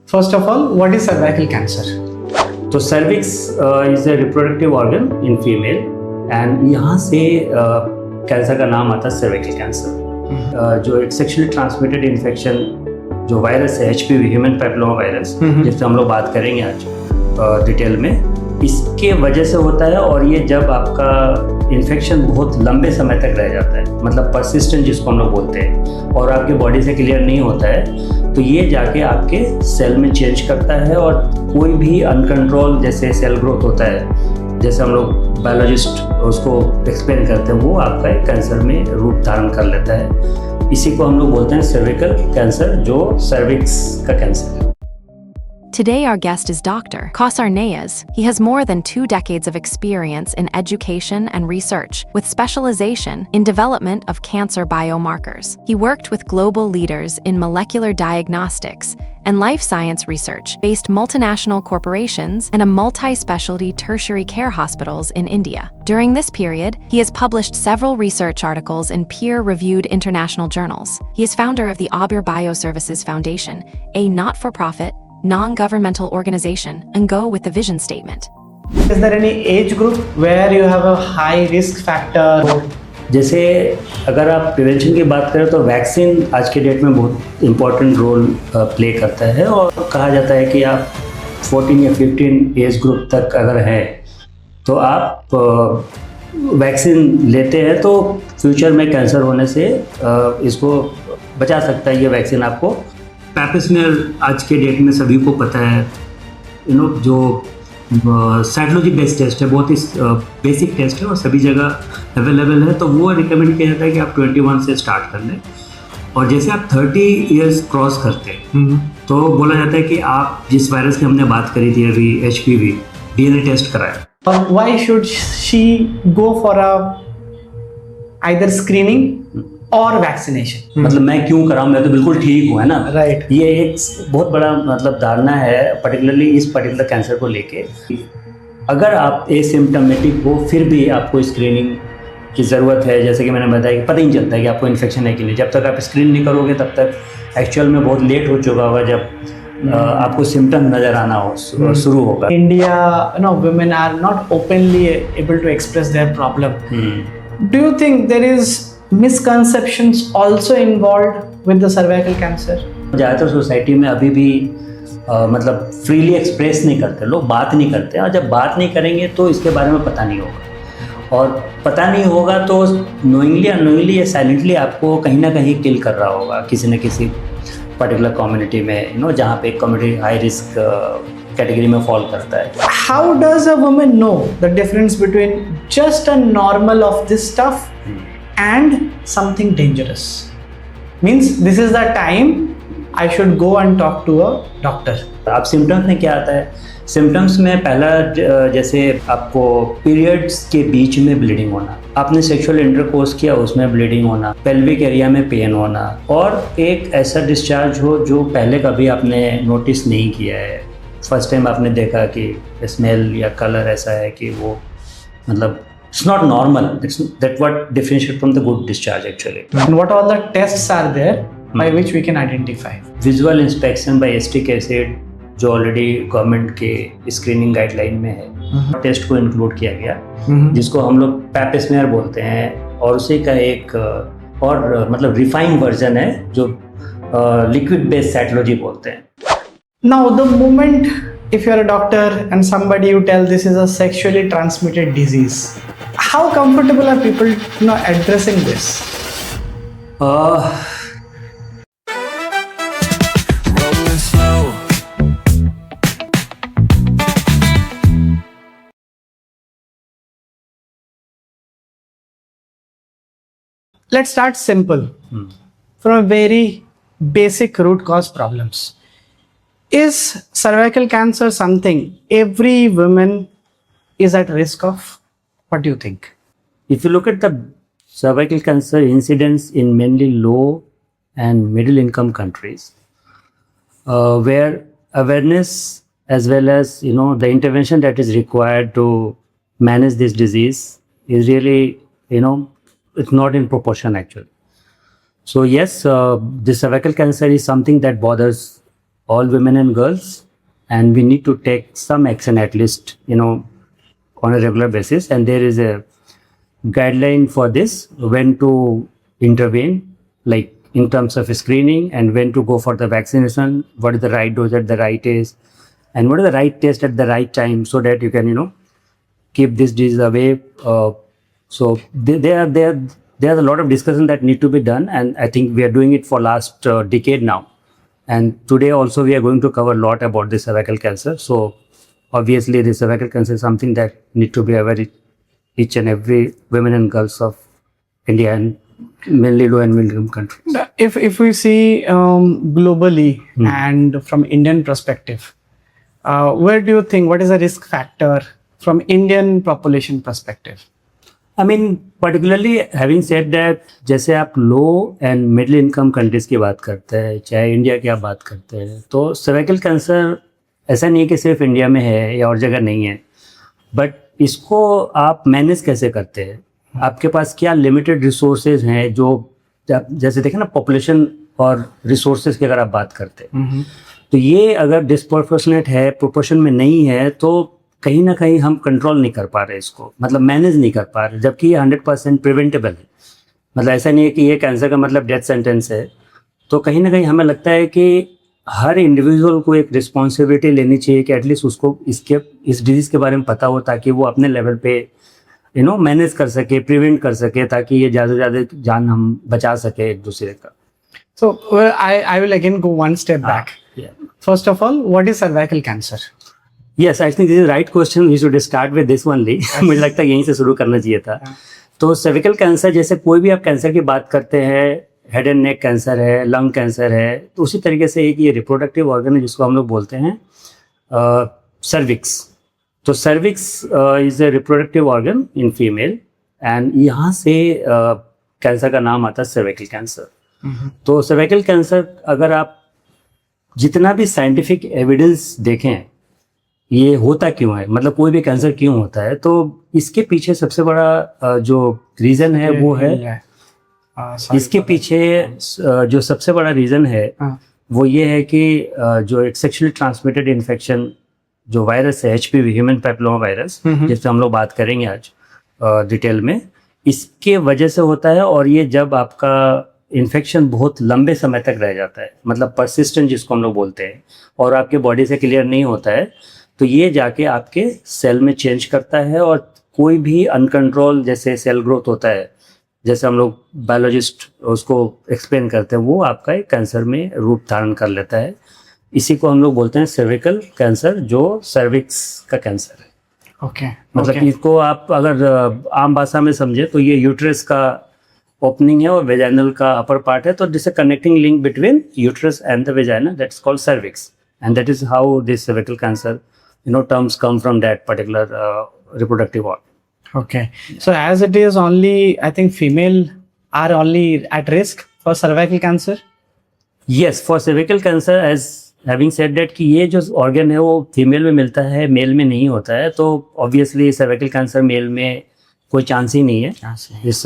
First of all, what is cervical cancer? तो cervix is a reproductive organ in female and यहाँ से cancer का नाम आता है सर्विकल कैंसर। जो एक सेक्सुअली ट्रांसमिटेड इन्फेक्शन जो वायरस है HPV ह्यूमन पैपिलोमा वायरस, जिससे हम लोग बात करेंगे आज डिटेल में, इसके वजह से होता है। और ये जब आपका इन्फेक्शन बहुत लंबे समय तक रह जाता है, मतलब परसिस्टेंट जिसको हम लोग बोलते हैं, और आपके बॉडी से क्लियर नहीं होता है, तो ये जाके आपके सेल में चेंज करता है। और कोई भी अनकंट्रोल जैसे सेल ग्रोथ होता है, जैसे हम लोग बायोलॉजिस्ट उसको एक्सप्लेन करते हैं, वो आपका एक कैंसर में रूप धारण कर लेता है। इसी को हम लोग बोलते हैं सर्विकल कैंसर, जो सर्विक्स का कैंसर है। Today our guest is Dr. Kausar Nayaz. He has more than 2 decades of experience in education and research, with specialization in development of cancer biomarkers. He worked with global leaders in molecular diagnostics and life science research, based multinational corporations and a multi-specialty tertiary care hospitals in India. During this period, he has published several research articles in peer-reviewed international journals. He is founder of the Abir Bioservices Foundation, a not-for-profit, non-governmental organization, and go with the vision statement. Is there any age group where you have a high risk factor? जैसे अगर आप prevention की बात करें तो vaccine आज के date में बहुत इम्पोर्टेंट रोल प्ले करता है। और कहा जाता है कि आप 14 या 15 एज ग्रुप तक अगर हैं तो आप वैक्सीन लेते हैं तो फ्यूचर में कैंसर होने से इसको बचा सकता है ये वैक्सीन आपको। पैप स्मेयर आज के डेट में सभी को पता है, जो साइटोलॉजी बेस्ड टेस्ट है, बहुत ही बेसिक टेस्ट है और सभी जगह अवेलेबल है। तो वो रिकमेंड किया जाता है कि आप 21 से स्टार्ट कर लें। और जैसे आप 30 इयर्स क्रॉस करते हैं तो बोला जाता है कि आप जिस वायरस की हमने बात करी थी अभी, HPV, DNA टेस्ट कराएं। Why should she go for a either screening और वैक्सीनेशन? मतलब मैं क्यों कराऊं, मैं तो बिल्कुल ठीक हूँ, है ना। राइट। ये एक बहुत बड़ा मतलब धारणा है, पर्टिकुलरली इस पर्टिकुलर कैंसर को लेके। अगर आप एसिम्प्टोमेटिक हो फिर भी आपको स्क्रीनिंग की ज़रूरत है। जैसे कि मैंने बताया कि पता ही नहीं चलता है कि आपको इन्फेक्शन है कि नहीं। जब तक आप स्क्रीन नहीं करोगे तब तक एक्चुअल में बहुत लेट हो चुका होगा, जब आपको सिम्टम नज़र आना हो शुरू होगा। India, women are not openly able to express their problem. Do you think there is misconceptions also involved with the cervical cancer? ज़्यादातर सोसाइटी में अभी भी मतलब फ्रीली एक्सप्रेस नहीं करते लोग, बात नहीं करते। और जब बात नहीं करेंगे तो इसके बारे में पता नहीं होगा, और पता नहीं होगा तो नोइंगली अननोइंगली या साइलेंटली आपको कहीं ना कहीं किल कर रहा होगा किसी न किसी पर्टिकुलर कम्युनिटी में, जहाँ पे कम्युनिटी हाई रिस्क कैटेगरी में फॉल करता है। How does a woman know the difference between just a normal of this stuff and something dangerous? Means this is the time I should go and talk to a doctor. अब symptoms में क्या आता है? Symptoms में पहला जैसे आपको periods के बीच में ब्लीडिंग होना, आपने सेक्सुअल इंटरकोर्स किया उसमें ब्लीडिंग होना, पेल्विक एरिया में पेन होना, और एक ऐसा डिस्चार्ज हो जो पहले कभी आपने नोटिस नहीं किया है। फर्स्ट टाइम आपने देखा कि स्मेल या कलर ऐसा है कि वो मतलब it's not normal. That's what differentiates from the good discharge actually. And what all the tests are there by which we can identify? Visual inspection by asterisk acid, जो ऑलरेडी गवर्नमेंट के screening guideline में है, test को include किया गया, जिसको हम लोग पैप स्मेयर बोलते हैं। और उसी का एक और मतलब रिफाइंड वर्जन है जो लिक्विड बेस्ड साइटोलॉजी बोलते हैं। Now the moment if you are a doctor and somebody you tell this is a sexually transmitted disease, how comfortable are people addressing this? Rolling slow. Let's start simple from a very basic root cause problems. Is cervical cancer something every woman is at risk of? What do you think? If you look at the cervical cancer incidence in mainly low and middle income countries, where awareness as well as the intervention that is required to manage this disease is really it's not in proportion actually. So yes, the cervical cancer is something that bothers all women and girls, and we need to take some action at least, on a regular basis. And there is a guideline for this, when to intervene, like in terms of screening, and when to go for the vaccination, what is the right dose at the right age, and what is the right test at the right time, so that you can, keep this disease away. So there are a lot of discussion that need to be done, and I think we are doing it for last decade now. And today also we are going to cover a lot about the cervical cancer. So obviously the cervical cancer is something that need to be aware each and every women and girls of India, and mainly low and middle income countries. If we see globally and from Indian perspective, where do you think, what is the risk factor from Indian population perspective? I mean, particularly having said that, जैसे आप लो and middle income countries की बात करते हैं, चाहे India की आप बात करते हैं, तो सर्वाइकल कैंसर ऐसा नहीं है कि सिर्फ इंडिया में है या और जगह नहीं है, बट इसको आप मैनेज कैसे करते हैं? आपके पास क्या लिमिटेड रिसोर्सेज हैं, जो जैसे देखें ना, पॉपुलेशन और रिसोर्सेज की अगर आप बात करते हैं, तो ये अगर डिस्प्रोपोर्शनेट है, प्रोपोर्शन में नहीं है, तो कहीं ना कहीं हम कंट्रोल नहीं कर पा रहे इसको, मतलब मैनेज नहीं कर पा रहे, जबकि ये 100% प्रिवेंटेबल है। मतलब ऐसा नहीं है कि ये कैंसर का मतलब डेथ सेंटेंस है। तो कहीं ना कहीं हमें लगता है कि हर इंडिविजुअल को एक रिस्पॉन्सिबिलिटी लेनी चाहिए कि एटलीस्ट उसको इस डिजीज़ के बारे में पता हो, ताकि वो अपने लेवल पे मैनेज कर सके, प्रिवेंट कर सके, ताकि ये ज़्यादा से ज़्यादा जान हम बचा सके एक दूसरे का। So I will again go one step back. First of all, what is cervical cancer? Yes, I think this is the right question. We should start with this only. मुझे लगता है यहीं से शुरू करना चाहिए था। तो सर्विकल कैंसर, जैसे कोई भी आप कैंसर की बात करते हैं, हेड एंड नेक कैंसर है, लंग कैंसर है, तो उसी तरीके से एक ये रिप्रोडक्टिव ऑर्गन है जिसको हम लोग बोलते हैं सर्विक्स। तो cervix is a reproductive organ in female, and यहाँ से कैंसर का नाम आता है सर्विकल कैंसर। तो सर्विकल कैंसर, अगर आप जितना भी साइंटिफिक एविडेंस देखें, ये होता क्यों है, मतलब कोई भी कैंसर क्यों होता है, तो इसके पीछे सबसे बड़ा जो रीज़न है वो है, इसके पीछे जो सबसे बड़ा रीज़न है वो ये है कि जो एक सेक्सुअली ट्रांसमिटेड इन्फेक्शन जो वायरस है, HPV, ह्यूमन पैपिलोमा वायरस, जिससे हम लोग बात करेंगे आज डिटेल में, इसके वजह से होता है। और ये जब आपका इन्फेक्शन बहुत लंबे समय तक रह जाता है, मतलब परसिस्टेंट जिसको हम लोग बोलते हैं, और आपके बॉडी से क्लियर नहीं होता है, तो ये जाके आपके सेल में चेंज करता है, और कोई भी अनकंट्रोल जैसे सेल ग्रोथ होता है, जैसे हम लोग बायोलॉजिस्ट उसको एक्सप्लेन करते हैं, वो आपका एक कैंसर में रूप धारण कर लेता है। इसी को हम लोग बोलते हैं सर्विकल कैंसर, जो सर्विक्स का कैंसर है। ओके, मतलब इसको आप अगर आम भाषा में समझे तो ये यूट्रस का ओपनिंग है और वेजाइनल का अपर पार्ट है, तो this connecting link between uterus and the vagina, that's called cervix, and that is how this cervical cancer terms come from that particular reproductive organ. Okay. So as it is only, I think female are only at risk for cervical cancer? Yes, for cervical cancer, as having said that, कि ये जो organ है वो female में मिलता है, mail में नहीं होता है, तो obviously cervical cancer मेल में कोई चांस ही नहीं है। This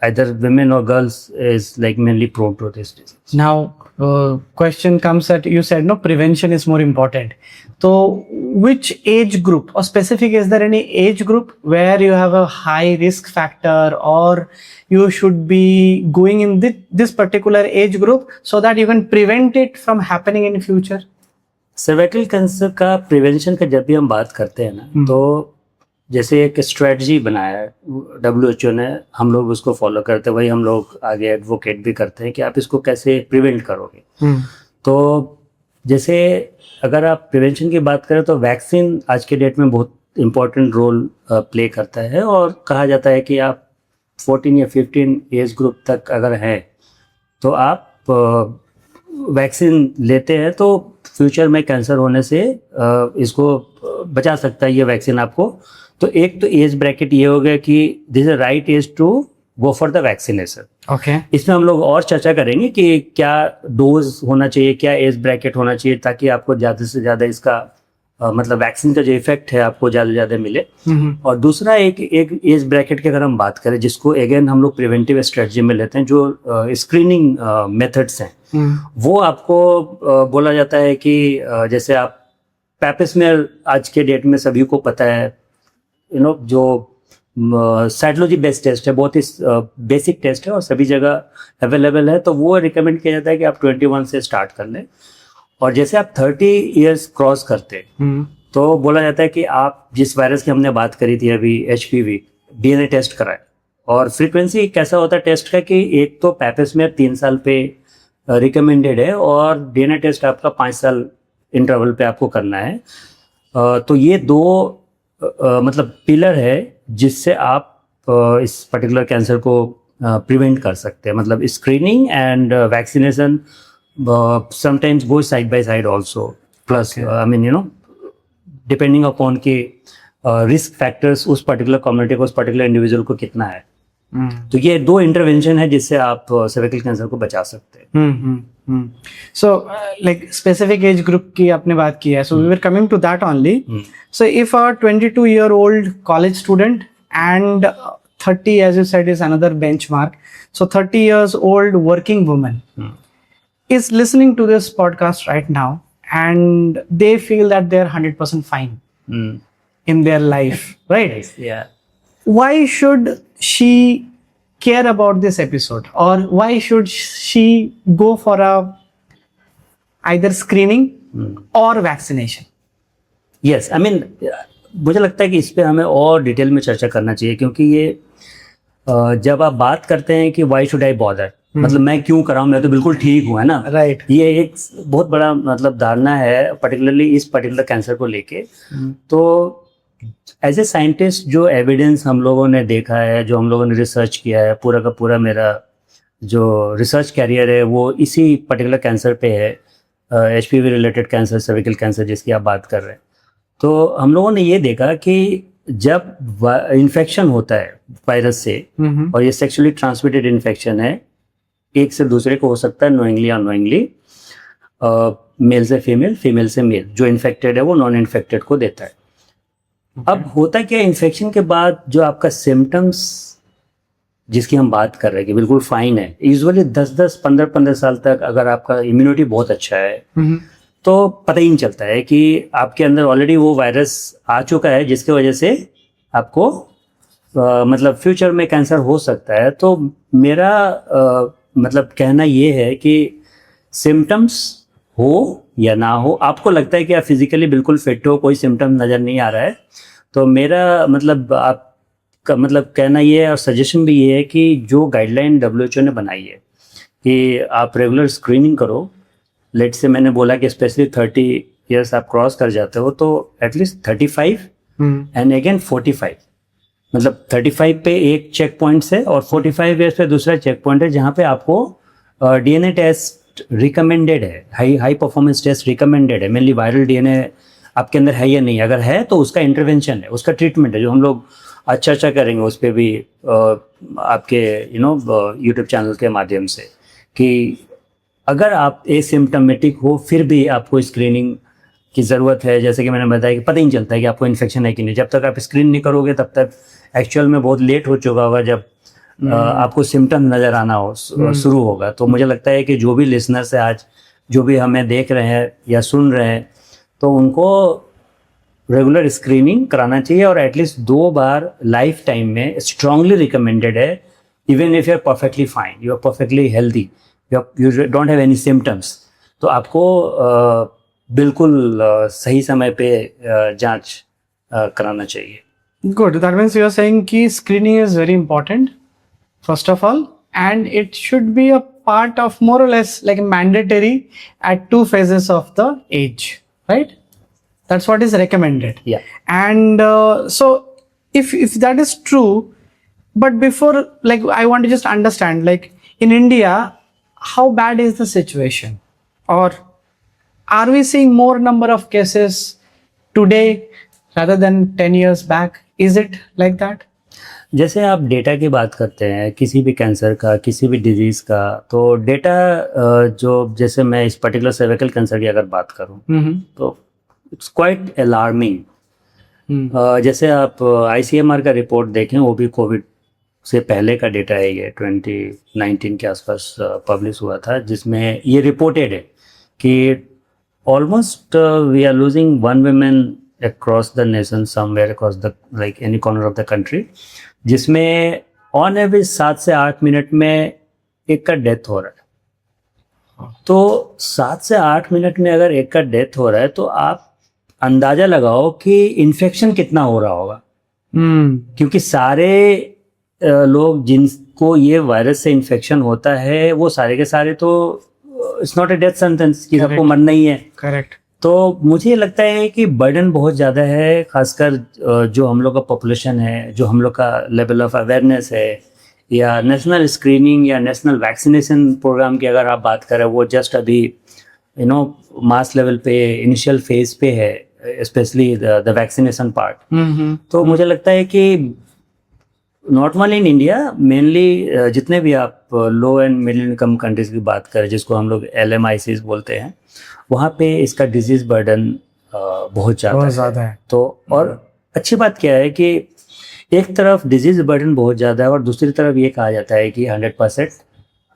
either women or girls is like mainly prone to this disease. Now question comes that you said no, prevention is more important. So which age group, or specific, is there any age group where you have a high risk factor, or you should be going in this particular age group so that you can prevent it from happening in future? Cervical cancer का prevention का जब भी हम बात करते हैं ना, तो जैसे एक स्ट्रेटजी बनाया है WHO ने, हम लोग उसको फॉलो करते हैं, वही हम लोग आगे एडवोकेट भी करते हैं कि आप इसको कैसे प्रिवेंट करोगे। तो जैसे अगर आप प्रिवेंशन की बात करें तो वैक्सीन आज के डेट में बहुत इम्पोर्टेंट रोल प्ले करता है, और कहा जाता है कि आप 14 या 15 एज ग्रुप तक अगर हैं तो आप वैक्सीन लेते हैं तो फ्यूचर में कैंसर होने से इसको बचा सकता है ये वैक्सीन आपको। तो एक तो एज ब्रैकेट ये हो गया कि this is right age to go for the vaccination. Okay, इसमें हम लोग और चर्चा करेंगे कि क्या डोज होना चाहिए, क्या एज ब्रैकेट होना चाहिए, ताकि आपको ज़्यादा से ज़्यादा इसका मतलब वैक्सीन का जो इफेक्ट है आपको ज़्यादा से ज़्यादा मिले। और दूसरा एक एज ब्रैकेट की अगर हम बात करें, जिसको अगेन हम लोग प्रिवेंटिव स्ट्रेटजी में लेते हैं, जो स्क्रीनिंग मेथड्स हैं, वो आपको बोला जाता है कि जैसे आप पैपिस्मेयर आज के डेट में सभी को पता है, जो साइटोलॉजी बेस्ड टेस्ट है, बहुत ही बेसिक टेस्ट है और सभी जगह अवेलेबल है, तो वो रिकमेंड किया जाता है कि आप 21 से स्टार्ट कर लें। और जैसे आप 30 इयर्स क्रॉस करते तो बोला जाता है कि आप जिस वायरस की हमने बात करी थी अभी, HPV, DNA टेस्ट कराएं। और फ्रीक्वेंसी कैसा होता है टेस्ट का कि एक तो पैपिस्मेयर 3 साल पे रिकमेंडेड है और DNA टेस्ट आपका 5 साल इंटरवल पे आपको करना है। तो ये दो मतलब पिलर है जिससे आप इस पर्टिकुलर कैंसर को प्रिवेंट कर सकते हैं। मतलब screening and vaccination sometimes go side by side also, plus I mean depending upon कि रिस्क फैक्टर्स उस पर्टिकुलर कम्युनिटी को, उस पर्टिकुलर इंडिविजुअल को कितना है। तो ये दो इंटरवेंशन है जिससे आप सर्विकल कैंसर को बचा सकते हैं। So, like specific age group की आपने बात की है, so we were coming to that only. So, if a 22-year-old college student and 30, as you said, is another benchmark. So, 30 years old working woman is listening to this podcast right now, and they feel that they're 100% fine in their life, right? Yeah. Why should she care about this episode, or why should she go for a either screening or vaccination? Yes, I mean मुझे लगता है कि इस पे हमें और detail में चर्चा करना चाहिए, क्योंकि ये जब आप बात करते हैं कि व्हाई शुड आई बॉदर, मतलब मैं क्यों कराऊं, मैं तो बिल्कुल ठीक हूं, है ना, राइट। ये एक बहुत बड़ा मतलब धारणा है पर्टिकुलरली इस पर्टिकुलर कैंसर को लेके। तो एज ए साइंटिस्ट जो एविडेंस हम लोगों ने देखा है, जो हम लोगों ने रिसर्च किया है, पूरा का पूरा मेरा जो रिसर्च कैरियर है वो इसी पर्टिकुलर कैंसर पे है, HPV related cancer, cervical cancer जिसकी आप बात कर रहे हैं। तो हम लोगों ने ये देखा कि जब इन्फेक्शन होता है वायरस से, और ये सेक्सुअली ट्रांसमिटेड इन्फेक्शन है, एक से दूसरे को हो सकता है नोइंगली अननोइंगली, मेल से फीमेल, फीमेल से मेल, जो इन्फेक्टेड है वो नॉन इन्फेक्टेड को देता है। अब होता क्या, इन्फेक्शन के बाद जो आपका सिम्टम्स जिसकी हम बात कर रहे हैं कि बिल्कुल फाइन है, यूजुअली 10-10, 15-15 साल तक अगर आपका इम्यूनिटी बहुत अच्छा है तो पता ही नहीं चलता है कि आपके अंदर ऑलरेडी वो वायरस आ चुका है, जिसके वजह से आपको मतलब फ्यूचर में कैंसर हो सकता है। तो मेरा मतलब कहना ये है कि सिम्टम्स हो या ना हो, आपको लगता है कि आप फिजिकली बिल्कुल फिट हो, कोई सिम्टम नज़र नहीं आ रहा है, तो मेरा मतलब आपका मतलब कहना ये है और सजेशन भी ये है कि जो गाइडलाइन WHO ने बनाई है कि आप रेगुलर स्क्रीनिंग करो। लेट से मैंने बोला कि स्पेशली 30 इयर्स आप क्रॉस कर जाते हो तो एटलीस्ट 35 एंड अगेन 45, मतलब 35 पे एक चेक पॉइंट है और 45 इयर्स पे दूसरा चेक पॉइंट है, जहाँ पे आपको DNA टेस्ट रिकमेंडेड है, हाई परफॉर्मेंस टेस्ट रिकमेंडेड है। मेनली वायरल DNA आपके अंदर है या नहीं, अगर है तो उसका इंटरवेंशन है, उसका ट्रीटमेंट है, जो हम लोग अच्छा करेंगे उस पर भी आपके यूट्यूब चैनल के माध्यम से, कि अगर आप एसिम्टोमेटिक हो फिर भी आपको स्क्रीनिंग की ज़रूरत है। जैसे कि मैंने बताया कि पता ही नहीं चलता है कि आपको इन्फेक्शन है कि नहीं, जब तक आप स्क्रीन नहीं करोगे तब तक एक्चुअल में बहुत लेट हो चुका होगा, जब आपको सिम्टम नज़र आना हो शुरू होगा। तो मुझे लगता है कि जो भी लिसनर्स है आज, जो भी हमें देख रहे हैं या सुन रहे हैं, तो उनको रेगुलर स्क्रीनिंग कराना चाहिए, और एटलीस्ट 2 बार लाइफ टाइम में स्ट्रांगली रिकमेंडेड है। Even if you are perfectly fine, you are perfectly healthy, you don't have any symptoms, तो आपको बिल्कुल सही समय पे जांच कराना चाहिए। Good. That means you are saying कि screening is very important, first of all, and it should be a part of more or less like mandatory at 2 phases of the age, right? That's what is recommended. Yeah. And so if that is true, but before, like, I want to just understand, like, in India, how bad is the situation, or are we seeing more number of cases today rather than 10 years back? Is it like that? जैसे आप data की बात करते हैं किसी भी cancer का, किसी भी डिजीज़ का, तो डेटा जो जैसे मैं इस पर्टिकुलर सर्विकल कैंसर की अगर बात करूं तो इट्स क्वाइट अलार्मिंग। जैसे आप ICMR का रिपोर्ट देखें, वो भी कोविड से पहले का डेटा है, ये 2019 के आसपास पब्लिश हुआ था, जिसमें ये रिपोर्टेड है कि almost we are losing one women across the nation, somewhere across the like any corner of the country, जिसमें ऑन एवरेज 7 से 8 मिनट में एक का डेथ हो रहा है। तो 7 से 8 मिनट में अगर एक का डेथ हो रहा है तो आप अंदाजा लगाओ कि इन्फेक्शन कितना हो रहा होगा। क्योंकि सारे लोग जिनको ये वायरस से इन्फेक्शन होता है वो सारे के सारे तो it's not a death sentence कि सबको मरना ही है। करेक्ट। तो मुझे लगता है कि बर्डन बहुत ज़्यादा है, खासकर जो हम लोग का पॉपुलेशन है, जो हम लोग का लेवल ऑफ अवेयरनेस है, या नेशनल स्क्रीनिंग या नेशनल वैक्सीनेशन प्रोग्राम की अगर आप बात करें, वो जस्ट अभी मास लेवल पे इनिशियल फेज पे है, स्पेशली द वैक्सीनेशन पार्ट। तो मुझे लगता है कि not only in India, mainly जितने भी आप लो एंड मिडिल इनकम कंट्रीज की बात करें, जिसको हम लोग LMICs बोलते हैं, वहाँ पे इसका डिजीज बर्डन बहुत ज़्यादा है। तो और अच्छी बात क्या है कि एक तरफ डिजीज बर्डन बहुत ज़्यादा है और दूसरी तरफ ये कहा जाता है कि 100%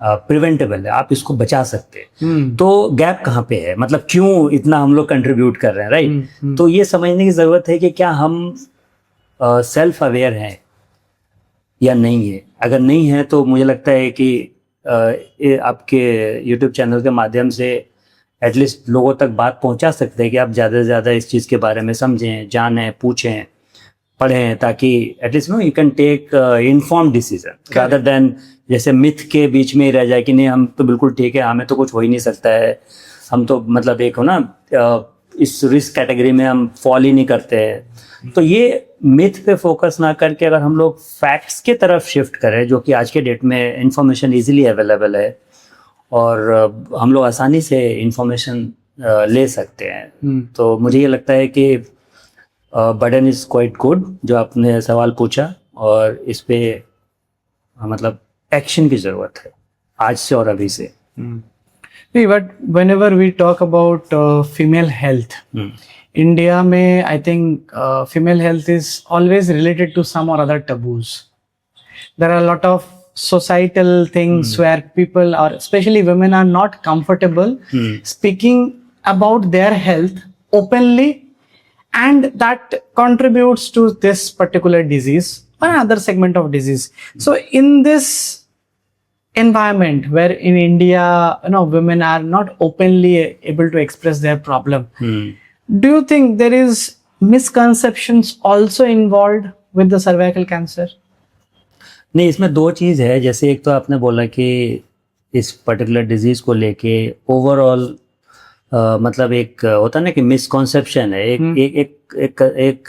प्रिवेंटेबल है, आप इसको बचा सकते हैं। तो गैप कहाँ पे है, मतलब क्यों इतना हम लोग कंट्रीब्यूट कर रहे हैं, राइट? तो ये समझने की ज़रूरत है कि क्या हम सेल्फ अवेयर हैं या नहीं है। अगर नहीं है तो मुझे लगता है कि आपके YouTube चैनल के माध्यम से एटलीस्ट लोगों तक बात पहुंचा सकते हैं कि आप ज़्यादा से ज़्यादा इस चीज़ के बारे में समझें, जानें, पूछें, पढ़ें, ताकि at least you can take informed decision rather than जैसे मिथ के बीच में ही रह जाए कि नहीं हम तो बिल्कुल ठीक है, हमें तो कुछ हो ही नहीं सकता है, हम तो मतलब एक हो ना इस रिस्क कैटेगरी में हम फॉल ही नहीं करते हैं। तो ये मिथ पे फोकस ना करके अगर हम लोग फैक्ट्स के तरफ शिफ्ट करें, जो कि आज के डेट में इंफॉर्मेशन इजीली अवेलेबल है और हम लोग आसानी से इंफॉर्मेशन ले सकते हैं, तो मुझे ये लगता है कि बर्डन इज़ क्वाइट गुड जो आपने सवाल पूछा, और इस पे मतलब एक्शन की ज़रूरत है आज से और अभी से। नहीं, but whenever we talk about female health, India में I think female health is always related to some or other taboos. There are a lot of societal things where people are, especially women, are not comfortable speaking about their health openly, and that contributes to this particular disease or another segment of disease. So in this environment where in India, women are not openly able to express their problem, do you think there is misconceptions also involved with the cervical cancer? नहीं, इसमें दो चीज़ है। जैसे एक तो आपने बोला कि इस पर्टिकुलर डिजीज़ को लेके ओवरऑल मतलब एक होता है ना कि मिसकॉन्सेप्शन है, एक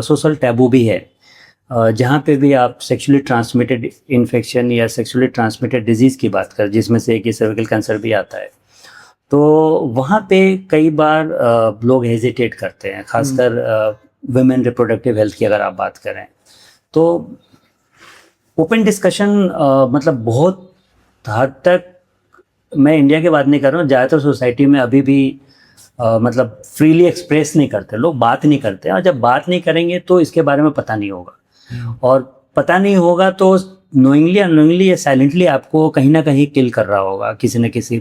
सोशल टैबू भी है, जहाँ पे भी आप सेक्सुअली ट्रांसमिटेड इन्फेक्शन या सेक्सुअली ट्रांसमिटेड डिजीज़ की बात करें, जिसमें से एक सर्विकल कैंसर भी आता है, तो वहाँ पे कई बार लोग हेजिटेट करते हैं, खासकर वुमेन रिप्रोडक्टिव हेल्थ की अगर आप बात करें तो ओपन डिस्कशन मतलब बहुत हद तक, मैं इंडिया की बात नहीं कर रहा हूँ, ज़्यादातर सोसाइटी में अभी भी मतलब फ्रीली एक्सप्रेस नहीं करते लोग, बात नहीं करते, और जब बात नहीं करेंगे तो इसके बारे में पता नहीं होगा, और पता नहीं होगा तो नोइंगली अननोइंगली या साइलेंटली आपको कहीं ना कहीं किल कर रहा होगा किसी न किसी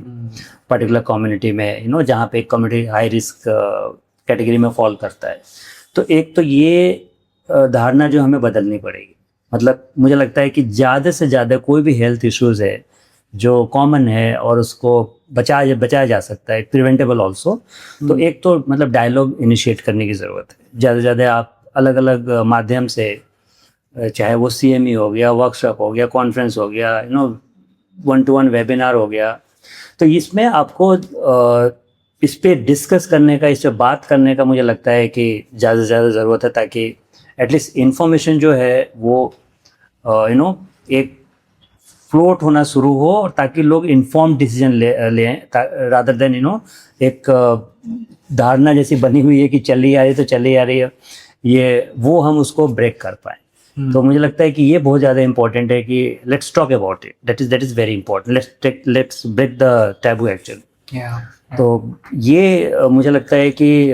पर्टिकुलर कम्युनिटी में, जहाँ पे एक कम्युनिटी हाई रिस्क कैटेगरी में फॉल करता है। तो एक तो ये धारणा जो हमें बदलनी पड़ेगी, मतलब मुझे लगता है कि ज़्यादा से ज़्यादा कोई भी हेल्थ इश्यूज़ है जो कॉमन है और उसको बचाया जा सकता है, प्रिवेंटेबल ऑल्सो, तो एक तो मतलब डायलॉग इनिशिएट करने की ज़रूरत है। ज़्यादा से ज़्यादा आप अलग अलग माध्यम से, चाहे वो CME हो गया, वर्कशॉप हो गया, कॉन्फ्रेंस हो गया, 1-to-1 वेबिनार हो गया, तो इसमें आपको इस पर डिस्कस करने का, इस पर बात करने का मुझे लगता है कि ज़्यादा से ज़्यादा ज़रूरत है, ताकि एटलीस्ट इन्फॉर्मेशन जो है वो एक फ्लोट होना शुरू हो, और ताकि लोग इन्फॉर्म्ड डिसीजन लें रादर देन एक धारणा जैसी बनी हुई है कि चली आ रही तो चली आ रही है, ये वो हम उसको ब्रेक कर पाएँ। तो मुझे लगता है कि ये बहुत ज़्यादा इंपॉर्टेंट है कि let's talk about it, that is very important, let's break the taboo actually. तो ये मुझे लगता है कि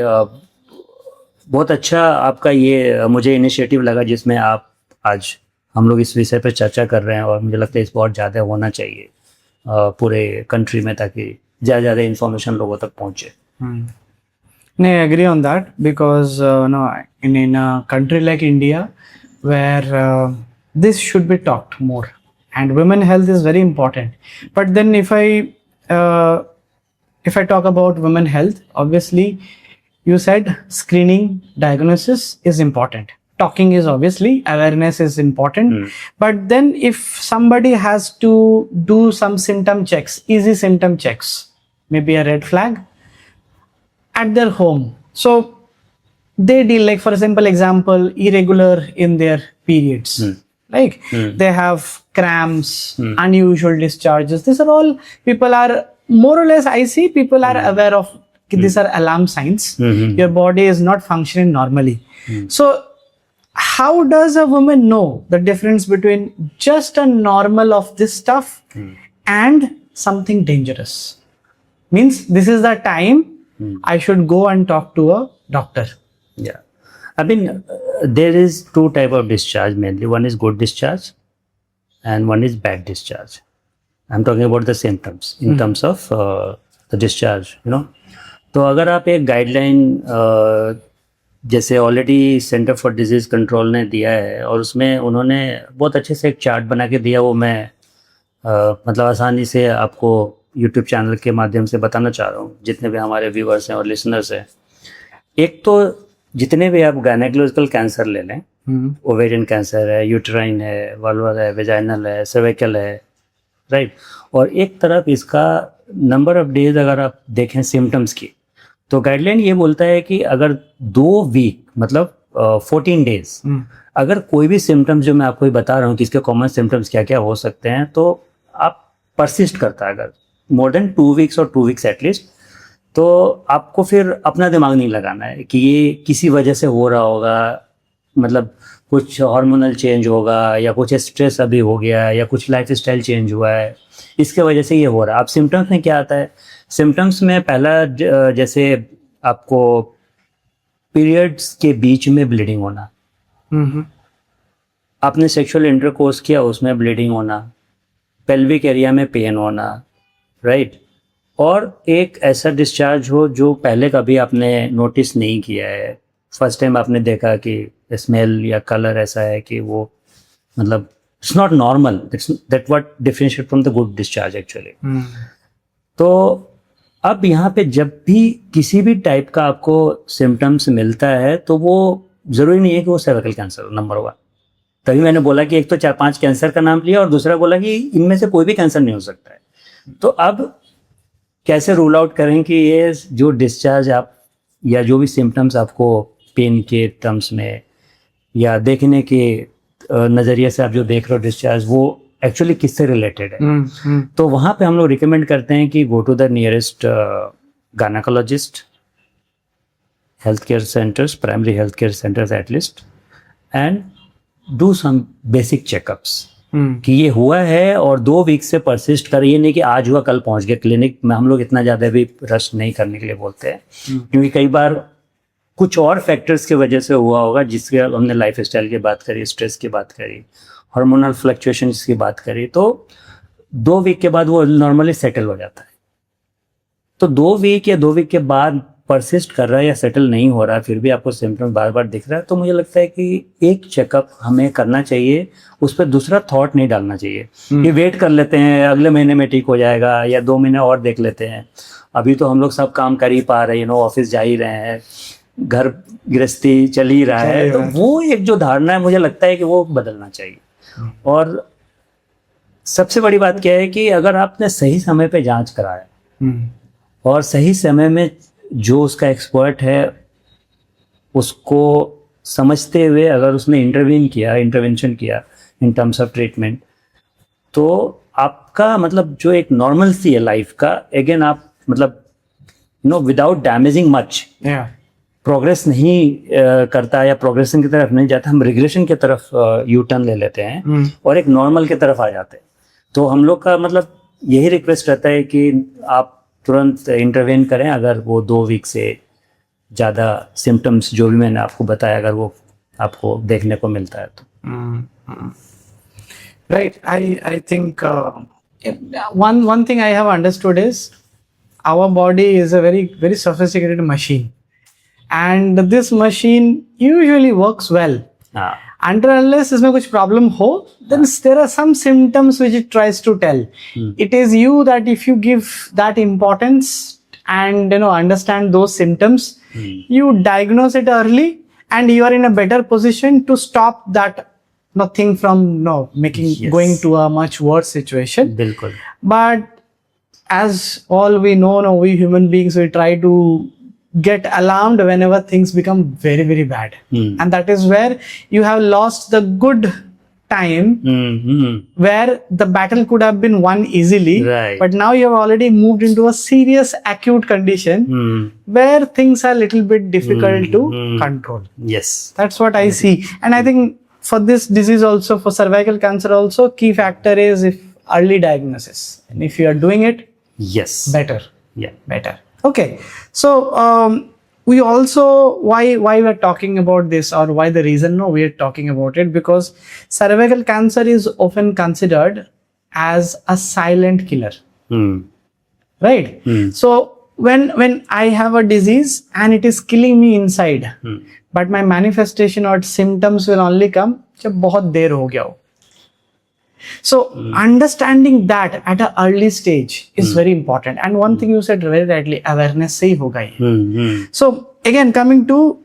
बहुत अच्छा आपका ये मुझे इनिशिएटिव लगा, जिसमें आप आज हम लोग इस विषय पर चर्चा कर रहे हैं और मुझे लगता है इस बहुत ज़्यादा होना चाहिए पूरे कंट्री में, ताकि ज़्यादा इन्फॉर्मेशन लोगों तक पहुँचे. No, I agree on that because no, in a country like India, where this should be talked more, and women health is very important. But then if I talk about women health, obviously you said screening, diagnosis is important. Talking is obviously, awareness is important. But then if somebody has to do some symptom checks, easy symptom checks, maybe a red flag at their home, so they deal, like for a simple example, irregular in their periods, like they have cramps, unusual discharges. These are all, people are more or less, I see people are aware of, these are alarm signs. Your body is not functioning normally. So how does a woman know the difference between just a normal of this stuff and something dangerous? Means this is the time I should go and talk to a doctor. Yeah, I mean, there is two type of discharge mainly. One is good discharge and one is bad discharge. I'm talking about the symptoms in terms of the discharge, you know. तो अगर आप एक guideline जैसे already centre for disease control ने दिया है और उसमें उन्होंने बहुत अच्छे से एक चार्ट बना के दिया, वो मैं मतलब आसानी से आपको यूट्यूब चैनल के माध्यम से बताना चाह रहा हूँ, जितने भी हमारे व्यूअर्स हैं और लिसनर्स हैं. एक तो जितने भी आप गायनेकोलॉजिकल कैंसर ले लें, ओवेरियन कैंसर है, यूट्राइन है, वल्वल है, वेजाइनल है, सर्वाइकल है, राइट. और एक तरफ इसका नंबर ऑफ डेज अगर आप देखें सिम्टम्स की, तो गाइडलाइन ये बोलता है कि अगर 2 वीक मतलब 14 डेज अगर कोई भी सिम्टम्स जो मैं आपको बता रहा हूँ कि इसके कॉमन सिम्टम्स क्या क्या हो सकते हैं, तो आप परसिस्ट करता है अगर मोर देन 2 वीक्स और 2 वीक्स एटलीस्ट, तो आपको फिर अपना दिमाग नहीं लगाना है कि ये किसी वजह से हो रहा होगा, मतलब कुछ हार्मोनल चेंज होगा या कुछ स्ट्रेस अभी हो गया या कुछ लाइफस्टाइल चेंज हुआ है, इसके वजह से ये हो रहा है. अब सिम्टम्स में क्या आता है, सिम्टम्स में पहला जैसे आपको पीरियड्स के बीच में ब्लीडिंग होना, आपने सेक्सुअल इंटरकोर्स किया उसमें ब्लीडिंग होना, पेल्विक एरिया में पेन होना, राइट. और एक ऐसा डिस्चार्ज हो जो पहले कभी आपने नोटिस नहीं किया है, फर्स्ट टाइम आपने देखा कि स्मेल या कलर ऐसा है कि वो मतलब it's not normal, that what differentiate from the good discharge actually. तो अब यहाँ पे जब भी किसी भी टाइप का आपको सिम्टम्स मिलता है तो वो ज़रूरी नहीं है कि वो सर्वाइकल कैंसर हो, नंबर 1. तभी मैंने बोला कि एक तो 4-5 कैंसर का नाम लिया और दूसरा बोला कि इनमें से कोई भी कैंसर नहीं हो सकता है. तो अब कैसे रूल आउट करें कि ये जो डिस्चार्ज आप या जो भी सिम्टम्स आपको पेन के टर्म्स में या देखने के नज़रिए से आप जो देख रहे हो डिस्चार्ज, वो एक्चुअली किससे रिलेटेड है. तो वहाँ पे हम लोग रिकमेंड करते हैं कि go to the nearest gynaecologist, health care centres, primary health care centres at least, and do some basic checkups कि ये हुआ है और 2 वीक से परसिस्ट कर, ये नहीं कि आज हुआ कल पहुंच गए क्लिनिक में. हम लोग इतना ज़्यादा भी रश नहीं करने के लिए बोलते हैं, क्योंकि कई बार कुछ और फैक्टर्स की वजह से हुआ होगा, जिसके हमने लाइफ स्टाइल की बात करी, स्ट्रेस की बात करी, हार्मोनल फ्लक्चुएशंस की बात करी, तो 2 वीक के बाद वो नॉर्मली सेटल हो जाता है. तो 2 वीक या 2 वीक के बाद परसिस्ट कर रहा है या सेटल नहीं हो रहा है, फिर भी आपको सिम्टम्स बार बार दिख रहा है, तो मुझे लगता है कि एक चेकअप हमें करना चाहिए, उस पर दूसरा थॉट नहीं डालना चाहिए कि वेट कर लेते हैं अगले महीने में ठीक हो जाएगा या 2 महीने और देख लेते हैं, अभी तो हम लोग सब काम कर ही पा रहे हैं, ऑफिस जा ही रहे हैं, घर गृहस्थी चल ही रहा है. तो वो एक जो धारणा है मुझे लगता है कि वो बदलना चाहिए. और सबसे बड़ी बात क्या है कि अगर आपने सही समय पे जांच कराया और सही समय में जो उसका एक्सपर्ट है उसको समझते हुए अगर उसने इंटरवेंशन किया इन टर्म्स ऑफ ट्रीटमेंट, तो आपका मतलब जो एक नॉर्मल सी है लाइफ का, अगेन आप मतलब विदाउट डैमेजिंग मच प्रोग्रेस नहीं करता या प्रोग्रेशन की तरफ नहीं जाता, हम रिग्रेशन की तरफ यू टर्न ले लेते हैं और एक नॉर्मल की तरफ आ जाते हैं. तो हम लोग का मतलब यही रिक्वेस्ट रहता है कि आप तुरंत इंटरवेन करें अगर वो 2 वीक से ज़्यादा सिम्टम्स जो भी मैंने आपको बताया अगर वो आपको देखने को मिलता है तो. Right. I think one thing I have understood is our body is a very sophisticated machine, and this machine usually works well. हाँ Until unless इसमें कुछ problem हो, then there are some symptoms which it tries to tell. It is you that if you give that importance and understand those symptoms, you diagnose it early, and you are in a better position to stop that thing from making Yes. going to a much worse situation. बिल्कुल But as all we know, we human beings, we try to get alarmed whenever things become very bad. And that is where you have lost the good time where the battle could have been won easily. Right. But now you have already moved into a serious acute condition where things are a little bit difficult to control. Yes That's what I see. And I think for this disease also, for cervical cancer also, key factor is if early diagnosis. And if you are doing it, yes better. Okay. So we also, why we are talking about this, or why the reason we are talking about it, because cervical cancer is often considered as a silent killer, right? So when I have a disease and it is killing me inside, but my manifestation or symptoms will only come जब बहुत देर हो गया हो. So understanding that at an early stage is very important. And one thing you said very rightly, awareness से ही होगा ये. So again, coming to,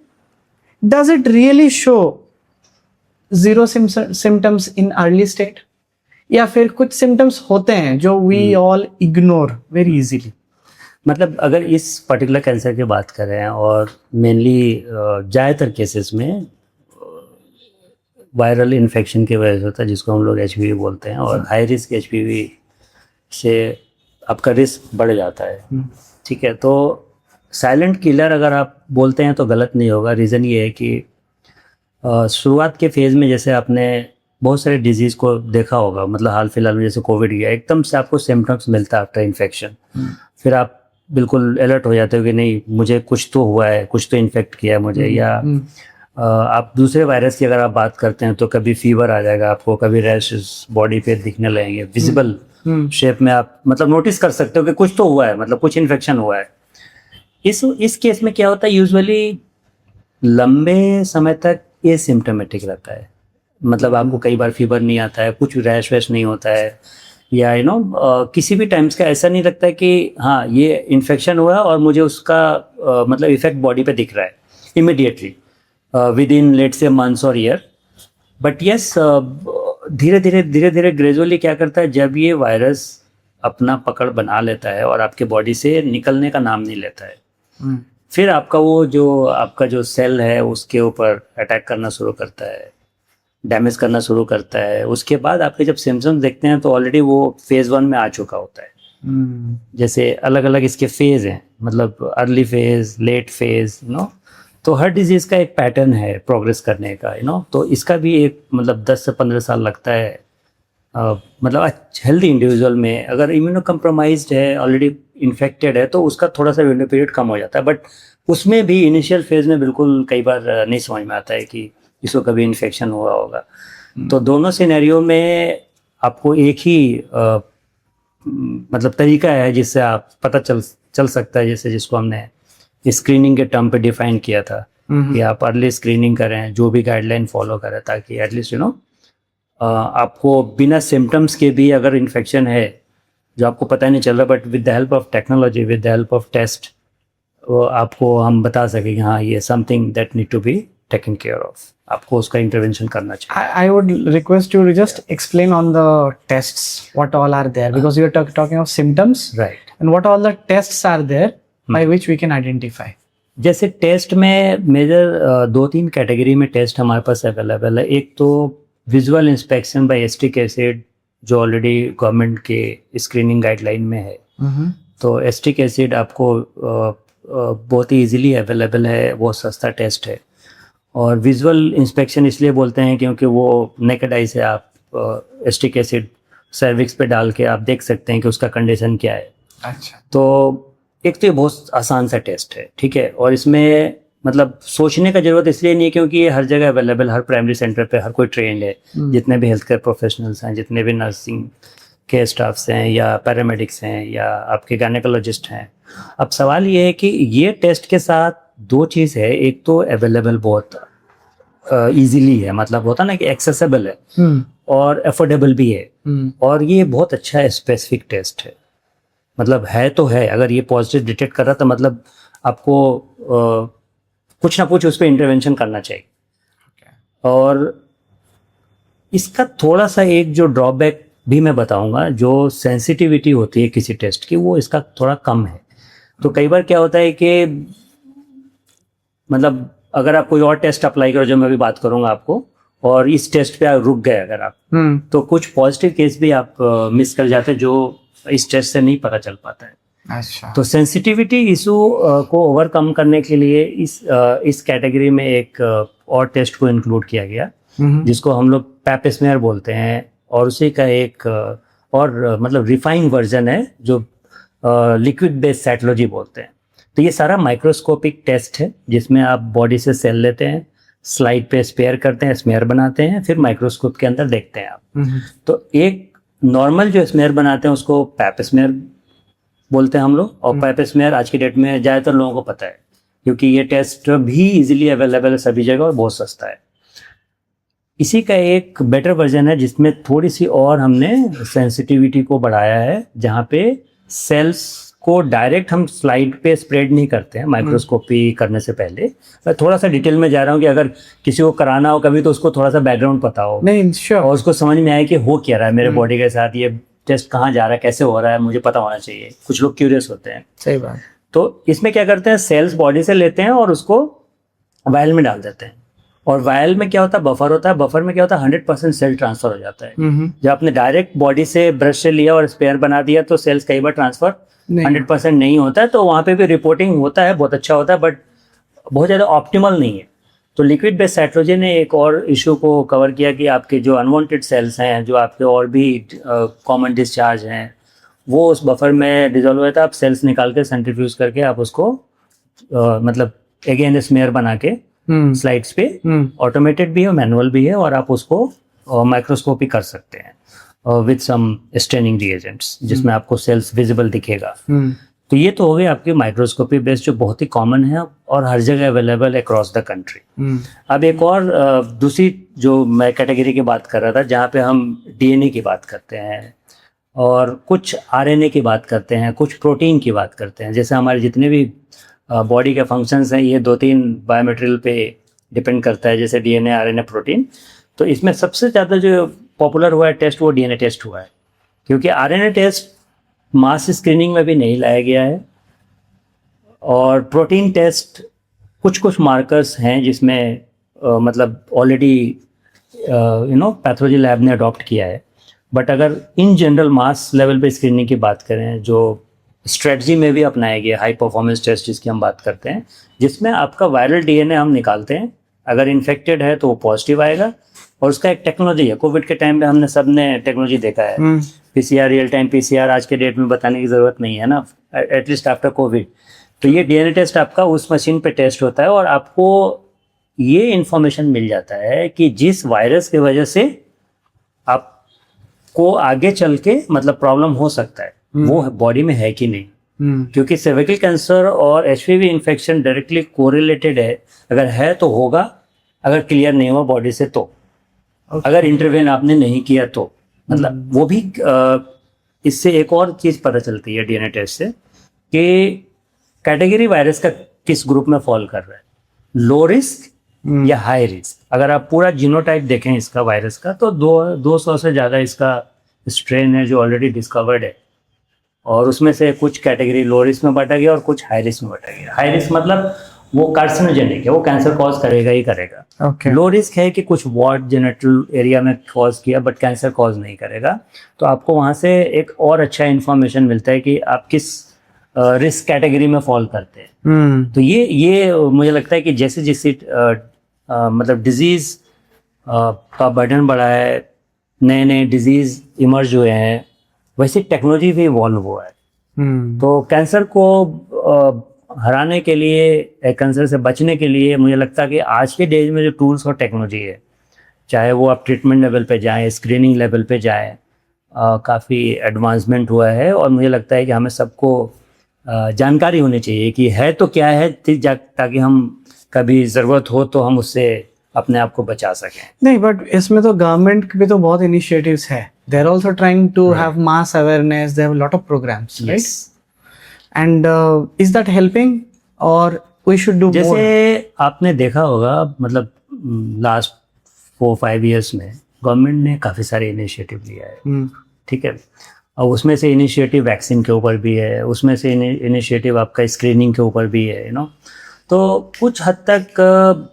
does it really show zero symptoms in early state, या फिर कुछ symptoms होते हैं जो we all ignore very easily? मतलब अगर इस पर्टिकुलर कैंसर की बात करें, और मेनली ज़्यादातर केसेस में वायरल इन्फेक्शन की वजह से होता है, जिसको हम लोग एचपीवी बोलते हैं, और हाई रिस्क एचपीवी से आपका रिस्क बढ़ जाता है. ठीक है, तो साइलेंट किलर अगर आप बोलते हैं तो गलत नहीं होगा. रीज़न ये है कि शुरुआत के फेज़ में जैसे आपने बहुत सारे डिजीज़ को देखा होगा, मतलब हाल फिलहाल में जैसे कोविड गया, एकदम से आपको सिम्टम्स मिलता है आफ्टर इन्फेक्शन. फिर आप बिल्कुल अलर्ट हो जाते हो कि नहीं, मुझे कुछ तो हुआ है, कुछ तो इन्फेक्ट किया है मुझे. या आप दूसरे वायरस की अगर आप बात करते हैं तो कभी फीवर आ जाएगा आपको, कभी रैशेस बॉडी पे दिखने लगेंगे विजिबल शेप में. आप मतलब नोटिस कर सकते हो कि कुछ तो हुआ है, मतलब कुछ इन्फेक्शन हुआ है. इस केस में क्या होता है, यूजुअली लंबे समय तक ये सिम्टोमेटिक रहता है. मतलब आपको कई बार फीवर नहीं आता है, कुछ रैश वैश नहीं होता है, या किसी भी टाइम्स का ऐसा नहीं लगता है कि हाँ ये इन्फेक्शन हुआ है और मुझे उसका मतलब इफेक्ट बॉडी पे दिख रहा है इमिडिएटली विद इन लेट से मंथ्स और ईयर. बट यस, धीरे धीरे ग्रेजुअली क्या करता है, जब ये वायरस अपना पकड़ बना लेता है और आपके बॉडी से निकलने का नाम नहीं लेता है, फिर आपका जो सेल है उसके ऊपर अटैक करना शुरू करता है, डैमेज करना शुरू करता है. उसके बाद आपके जब सिम्टम्स देखते हैं तो ऑलरेडी वो फेज़ 1 में आ चुका होता है. जैसे अलग अलग इसके फेज़ हैं, मतलब अर्ली फेज़, लेट फेज़, तो हर डिजीज़ का एक पैटर्न है प्रोग्रेस करने का, तो इसका भी एक मतलब 10 से 15 साल लगता है. मतलब हेल्दी इंडिविजुअल में अगर इम्यूनो कम्प्रोमाइज्ड है, ऑलरेडी इन्फेक्टेड है, तो उसका थोड़ा सा विंडो पीरियड कम हो जाता है. बट उसमें भी इनिशियल फेज़ में बिल्कुल कई बार नहीं समझ में आता है कि इसको कभी इन्फेक्शन हुआ होगा. तो दोनों सिनेरियो में आपको एक ही मतलब तरीका है जिससे आप पता चल सकता है, जैसे जिसको हमने स्क्रीनिंग के टर्म पे डिफाइन किया था कि आप अर्ली स्क्रीनिंग करें, जो भी गाइडलाइन फॉलो करें, ताकि एटलीस्ट आपको बिना सिम्टम्स के भी अगर इन्फेक्शन है जो आपको पता नहीं चल रहा, but with the help of technology, with the help of test, आपको हम बता सकें कि हाँ ये something that need to be taken care of. आपको उसका इंटरवेंशन करना चाहिए. I would request you to just explain on the tests what all are there, because you are talking of symptoms, right. and what all the tests are there by which we can identify. जैसे test में major 2-3 category में test हमारे पास available है. एक तो visual inspection by acetic acid, जो already government के स्क्रीनिंग गाइडलाइन में है. तो एस्टिक एसिड आपको बहुत ही इजीली अवेलेबल है, बहुत सस्ता टेस्ट है. और विजुअल इंस्पेक्शन इसलिए बोलते हैं क्योंकि वो नेकेड आई से आप एस्टिक एसिड सर्विक्स पे डाल के आप देख सकते हैं कि उसका कंडीशन क्या है. अच्छा. तो एक तो ये बहुत आसान सा टेस्ट है, ठीक है, और इसमें मतलब सोचने का जरूरत इसलिए नहीं है क्योंकि ये हर जगह अवेलेबल, हर प्राइमरी सेंटर पे हर कोई ट्रेंड है, जितने भी हेल्थ केयर प्रोफेशनल्स हैं, जितने भी नर्सिंग के स्टाफ्स हैं या पैरामेडिक्स हैं या आपके गायनेकोलॉजिस्ट हैं। अब सवाल ये है कि ये टेस्ट के साथ दो चीज़ है, एक तो अवेलेबल बहुत इजीली है, मतलब होता ना कि एक्सेसिबल है और अफोर्डेबल भी है, और ये बहुत अच्छा है, स्पेसिफिक टेस्ट है, मतलब है तो है। अगर ये पॉजिटिव डिटेक्ट कर रहा तो मतलब आपको कुछ ना कुछ उस पर इंटरवेंशन करना चाहिए। और इसका थोड़ा सा एक जो ड्रॉबैक भी मैं बताऊंगा, जो सेंसिटिविटी होती है किसी टेस्ट की, वो इसका थोड़ा कम है। तो कई बार क्या होता है कि मतलब अगर आप कोई और टेस्ट अप्लाई करो, जो मैं अभी बात करूंगा आपको, और इस टेस्ट पे आप रुक गए अगर आप, तो कुछ पॉजिटिव केस भी आप मिस कर जाते हैं जो इस टेस्ट से नहीं पता चल पाता है। अच्छा। तो सेंसिटिविटी इशू को ओवरकम करने के लिए इस कैटेगरी में एक और टेस्ट को इंक्लूड किया गया, जिसको हम लोग पैप स्मेयर बोलते हैं, और उसी का एक और मतलब रिफाइंड वर्जन है जो लिक्विड बेस्ड साइटोलॉजी बोलते हैं। तो ये सारा माइक्रोस्कोपिक टेस्ट है जिसमें आप बॉडी से सेल लेते हैं, स्लाइड पे स्पेयर करते हैं, स्मेयर बनाते हैं, फिर माइक्रोस्कोप के अंदर देखते हैं आप। तो एक नॉर्मल जो स्मेयर बनाते हैं उसको पैप स्मेयर बोलते हैं हम लोग, और पैप स्मेयर आज की डेट में ज़्यादातर लोगों को पता है क्योंकि ये टेस्ट भी इजीली अवेलेबल है सभी जगह और बहुत सस्ता है। इसी का एक बेटर वर्जन है जिसमें थोड़ी सी और हमने सेंसिटिविटी को बढ़ाया है, जहाँ पे सेल्स को डायरेक्ट हम स्लाइड पे स्प्रेड नहीं करते हैं माइक्रोस्कोपी करने से पहले। मैं थोड़ा सा डिटेल में जा रहा हूँ कि अगर किसी को कराना हो कभी तो उसको थोड़ा सा बैकग्राउंड पता हो, नहीं श्योर, और उसको समझ में आए कि हो क्या रहा है मेरे बॉडी के साथ, ये टेस्ट कहाँ जा रहा है, कैसे हो रहा है, मुझे पता होना चाहिए। कुछ लोग क्यूरियस होते हैं। सही बात। तो इसमें क्या करते हैं, सेल्स बॉडी से लेते हैं और उसको वायल में डाल देते हैं, और वायल में क्या होता है, बफर होता है। बफर में क्या होता है, 100% सेल ट्रांसफर हो जाता है। जब आपने डायरेक्ट बॉडी से ब्रश से लिया और स्पेयर बना दिया तो सेल्स कई बार ट्रांसफर 100% नहीं होता है, तो वहाँ पे भी रिपोर्टिंग होता है, बहुत अच्छा होता है, बट बहुत ज़्यादा ऑप्टिमल नहीं है। तो लिक्विड बेस्ड साइटोलॉजी ने एक और इशू को कवर किया कि आपके जो अनवांटेड सेल्स हैं, जो आपके और भी कॉमन डिस्चार्ज हैं, वो उस बफर में डिजोल्व हो जाता है। आप सेल्स निकाल के सेंट्रीफ्यूज करके आप उसको मतलब अगेन स्मेयर बना के स्लाइड्स पे, ऑटोमेटेड भी है, मैनुअल भी है, और आप उसको माइक्रोस्कोपी कर सकते हैं विद सम स्टेनिंग रिएजेंट्स, जिसमें आपको सेल्स विजिबल दिखेगा। तो ये तो हो गई आपकी माइक्रोस्कोपी बेस्ड जो बहुत ही कॉमन है और हर जगह अवेलेबल अक्रॉस द कंट्री। अब एक और दूसरी जो मैं कैटेगरी की बात कर रहा था, जहाँ पे हम डीएनए की बात करते हैं और कुछ आरएनए की बात करते हैं, कुछ प्रोटीन की बात करते हैं। जैसे हमारे जितने भी बॉडी के फंक्शंस हैं, ये 2-3 बायोमेटेरियल पे डिपेंड करता है, जैसे डीएनए, आरएनए, प्रोटीन। तो इसमें सबसे ज़्यादा जो पॉपुलर हुआ है टेस्ट, वो डीएनए टेस्ट हुआ है, क्योंकि आरएनए टेस्ट मास स्क्रीनिंग में भी नहीं लाया गया है, और प्रोटीन टेस्ट कुछ मार्कर्स हैं जिसमें मतलब ऑलरेडी पैथोलॉजी लैब ने अडॉप्ट किया है। बट अगर इन जनरल मास लेवल पे स्क्रीनिंग की बात करें, जो स्ट्रेटजी में भी अपनाया गया हाई परफॉर्मेंस टेस्ट जिसकी हम बात करते हैं, जिसमें आपका वायरल डीएनए हम निकालते हैं, अगर इन्फेक्टेड है तो वो पॉजिटिव आएगा, और उसका एक टेक्नोलॉजी है। कोविड के टाइम पे हमने सब ने टेक्नोलॉजी देखा है, पीसीआर, रियल टाइम पीसीआर, आज के डेट में बताने की ज़रूरत नहीं है ना, एटलीस्ट आफ्टर कोविड। तो ये डीएनए टेस्ट आपका उस मशीन पे टेस्ट होता है, और आपको ये इन्फॉर्मेशन मिल जाता है कि जिस वायरस की वजह से आपको आगे चल के मतलब प्रॉब्लम हो सकता है, वो बॉडी में है कि नहीं। क्योंकि सर्विकल कैंसर और एचपीवी इन्फेक्शन डायरेक्टली कोरिलेटेड है। अगर है तो होगा, अगर क्लियर नहीं हुआ बॉडी से तो, अगर इंटरवेन आपने नहीं किया तो, मतलब वो भी इससे एक और चीज़ पता चलती है डीएनए टेस्ट से कि कैटेगरी वायरस का किस ग्रुप में फॉल कर रहा है, लो रिस्क या हाई रिस्क। अगर आप पूरा जीनोटाइप देखें इसका वायरस का, तो 200 से ज़्यादा इसका स्ट्रेन है जो ऑलरेडी डिस्कवर्ड है, और उसमें से कुछ कैटेगरी लो रिस्क में बांटा गया और कुछ हाई रिस्क में बांटा गया। हाई रिस्क मतलब वो कार्सिनोजेनिक है, वो कैंसर कॉज करेगा ही करेगा। लो रिस्क है कि कुछ वॉट जेनेटल एरिया में कॉज किया बट कैंसर कॉज नहीं करेगा। तो आपको वहाँ से एक और अच्छा इन्फॉर्मेशन मिलता है कि आप किस रिस्क कैटेगरी में फॉल करते हैं। तो ये मुझे लगता है कि जैसे जैसे मतलब डिजीज़ का बर्डन बढ़ा है, नए नए डिजीज़ इमर्ज हुए हैं, वैसे टेक्नोलॉजी भी इवॉल्व हुआ है। तो कैंसर को हराने के लिए, कैंसर से बचने के लिए मुझे लगता है कि आज के डेज में जो टूल्स और टेक्नोलॉजी है, चाहे वो आप ट्रीटमेंट लेवल पे जाएं, स्क्रीनिंग लेवल पे जाएं, काफ़ी एडवांसमेंट हुआ है। और मुझे लगता है कि हमें सबको जानकारी होनी चाहिए कि है तो क्या है, ताकि हम कभी ज़रूरत हो तो हम उससे अपने आप को बचा सकें। नहीं, बट इसमें तो गवर्नमेंट के भी तो बहुत इनिशिएटिव्स है. They are also trying to have mass awareness. They have lot of programmes, right? And is that helping और वी शुड डू मोर? जैसे आपने देखा होगा, मतलब लास्ट 4-5 ईयर्स में गवर्नमेंट ने काफ़ी सारे इनिशिएटिव लिया है, ठीक है। और उसमें से इनिशिएटिव वैक्सीन के ऊपर भी है, उसमें से इनिशिएटिव आपका स्क्रीनिंग के ऊपर भी है, तो कुछ हद तक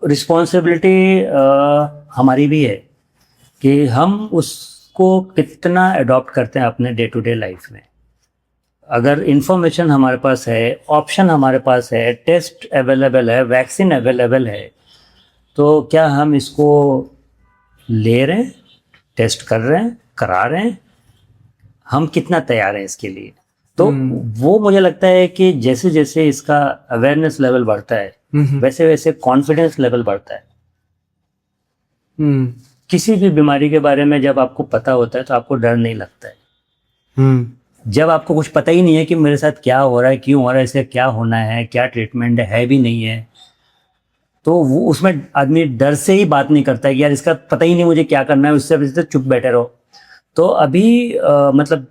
रिस्पॉन्सिबिलिटी हमारी भी है कि हम उसको कितना अडॉप्ट करते हैं अपने डे टू डे लाइफ में। अगर इंफॉर्मेशन हमारे पास है, ऑप्शन हमारे पास है, टेस्ट अवेलेबल है, वैक्सीन अवेलेबल है, तो क्या हम इसको ले रहे हैं, टेस्ट कर रहे हैं, करा रहे हैं, हम कितना तैयार हैं इसके लिए? तो वो मुझे लगता है कि जैसे जैसे इसका अवेयरनेस लेवल बढ़ता है, वैसे वैसे कॉन्फिडेंस लेवल बढ़ता है। किसी भी बीमारी के बारे में जब आपको पता होता है तो आपको डर नहीं लगता है। जब आपको कुछ पता ही नहीं है कि मेरे साथ क्या हो रहा है, क्यों हो रहा है, इससे क्या होना है, क्या ट्रीटमेंट है भी नहीं है, तो वो उसमें आदमी डर से ही बात नहीं करता है कि यार इसका पता ही नहीं मुझे क्या करना है, उससे वजह से चुप बैठे रहो। तो अभी मतलब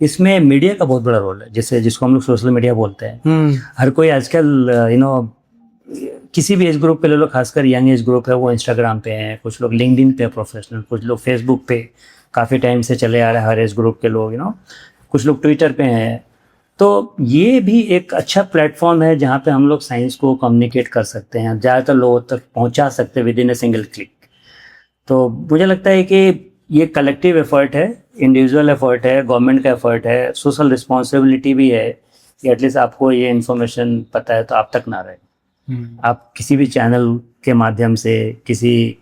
इसमें मीडिया का बहुत बड़ा रोल है, जैसे जिसको हम लोग सोशल मीडिया बोलते हैं। हर कोई आजकल किसी भी एज ग्रुप पे ले लो, खासकर यंग एज ग्रुप है, वो इंस्टाग्राम पे हैं, कुछ लोग लिंक्डइन पे प्रोफेशनल, कुछ लोग फेसबुक पे काफ़ी टाइम से चले आ रहे हैं हर एज ग्रुप के लोग, कुछ लोग ट्विटर पे हैं। तो ये भी एक अच्छा प्लेटफॉर्म है जहाँ पे हम लोग साइंस को कम्युनिकेट कर सकते हैं, ज़्यादातर लोगों तक पहुँचा सकते हैं with in a single click. तो मुझे लगता है कि ये कलेक्टिव एफर्ट है, इंडिविजुअल एफर्ट है, गवर्नमेंट का एफर्ट है, सोशल रिस्पॉन्सिबिलिटी भी है कि एटलीस्ट आपको ये इन्फॉर्मेशन पता है तो आप तक ना रहे। आप किसी भी चैनल के माध्यम से, किसी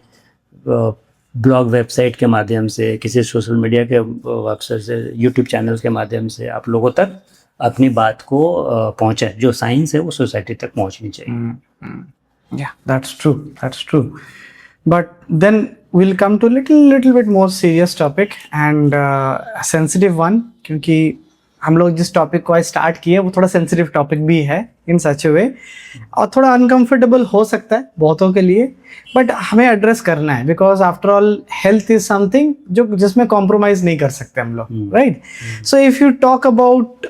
ब्लॉग वेबसाइट के माध्यम से, किसी सोशल मीडिया के वेबसाइट से, यूट्यूब चैनल के माध्यम से आप लोगों तक अपनी बात को पहुंचाए। जो साइंस है वो सोसाइटी तक पहुंचनी चाहिए। Yeah, that's true. But then we'll come to little bit more serious topic and a sensitive one, क्योंकि हम लोग जिस टॉपिक को स्टार्ट किए वो थोड़ा सेंसिटिव टॉपिक भी है इन सच ए वे, और थोड़ा अनकंफर्टेबल हो सकता है बहुतों के लिए, बट हमें एड्रेस करना है because after all health is something जिसमें कॉम्प्रोमाइज नहीं कर सकते हम लोग, right? So if you talk about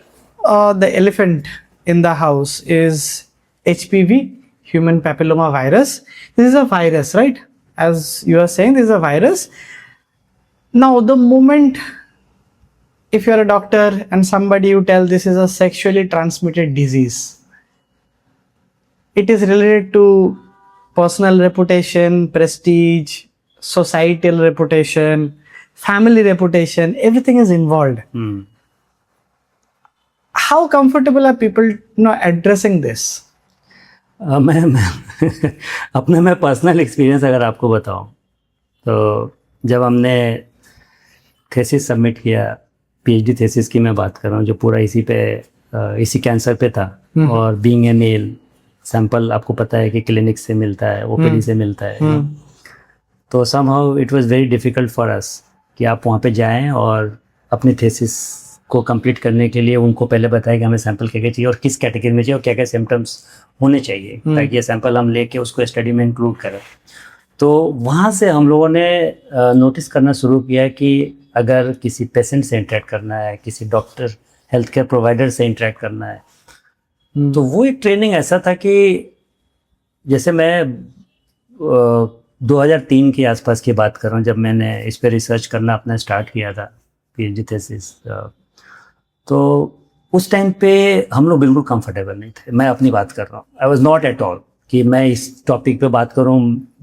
the elephant in the house is HPV, human papilloma virus. This is a virus, right? As you are saying, this is a virus. Now the moment if you are a doctor and somebody you tell this is a sexually transmitted disease, it is related to personal reputation, prestige, societal reputation, family reputation, everything is involved. How comfortable are people addressing this? मैं अपने में personal experience अगर आपको बताऊं तो जब हमने thesis submit किया, PhD थेसिस की मैं बात कर रहा हूँ, जो पूरा इसी कैंसर पे था, और बीइंग ए मेल, सैंपल आपको पता है कि क्लिनिक से मिलता है, OPD से मिलता है, तो somehow it was very difficult for us कि आप वहाँ पे जाएं और अपनी थेसिस को कंप्लीट करने के लिए उनको पहले बताया कि हमें सैंपल क्या क्या चाहिए और किस कैटेगरी में चाहिए और क्या क्या सिम्टम्स होने चाहिए, ताकि ये सैंपल हम लेके उसको स्टडी में इंक्लूड करें। तो वहाँ से हम लोगों ने नोटिस करना शुरू किया कि अगर किसी पेशेंट से इंटरेक्ट करना है, किसी डॉक्टर, हेल्थ केयर प्रोवाइडर से इंटरेक्ट करना है, तो वो एक ट्रेनिंग ऐसा था कि जैसे मैं 2003 के आसपास की बात कर रहा हूँ, जब मैंने इस पर रिसर्च करना अपना स्टार्ट किया था, PhD थेसिस, तो उस टाइम पे हम लोग बिल्कुल कंफर्टेबल नहीं थे। मैं अपनी बात कर रहा हूँ, I was not at all कि मैं इस टॉपिक पे बात करूँ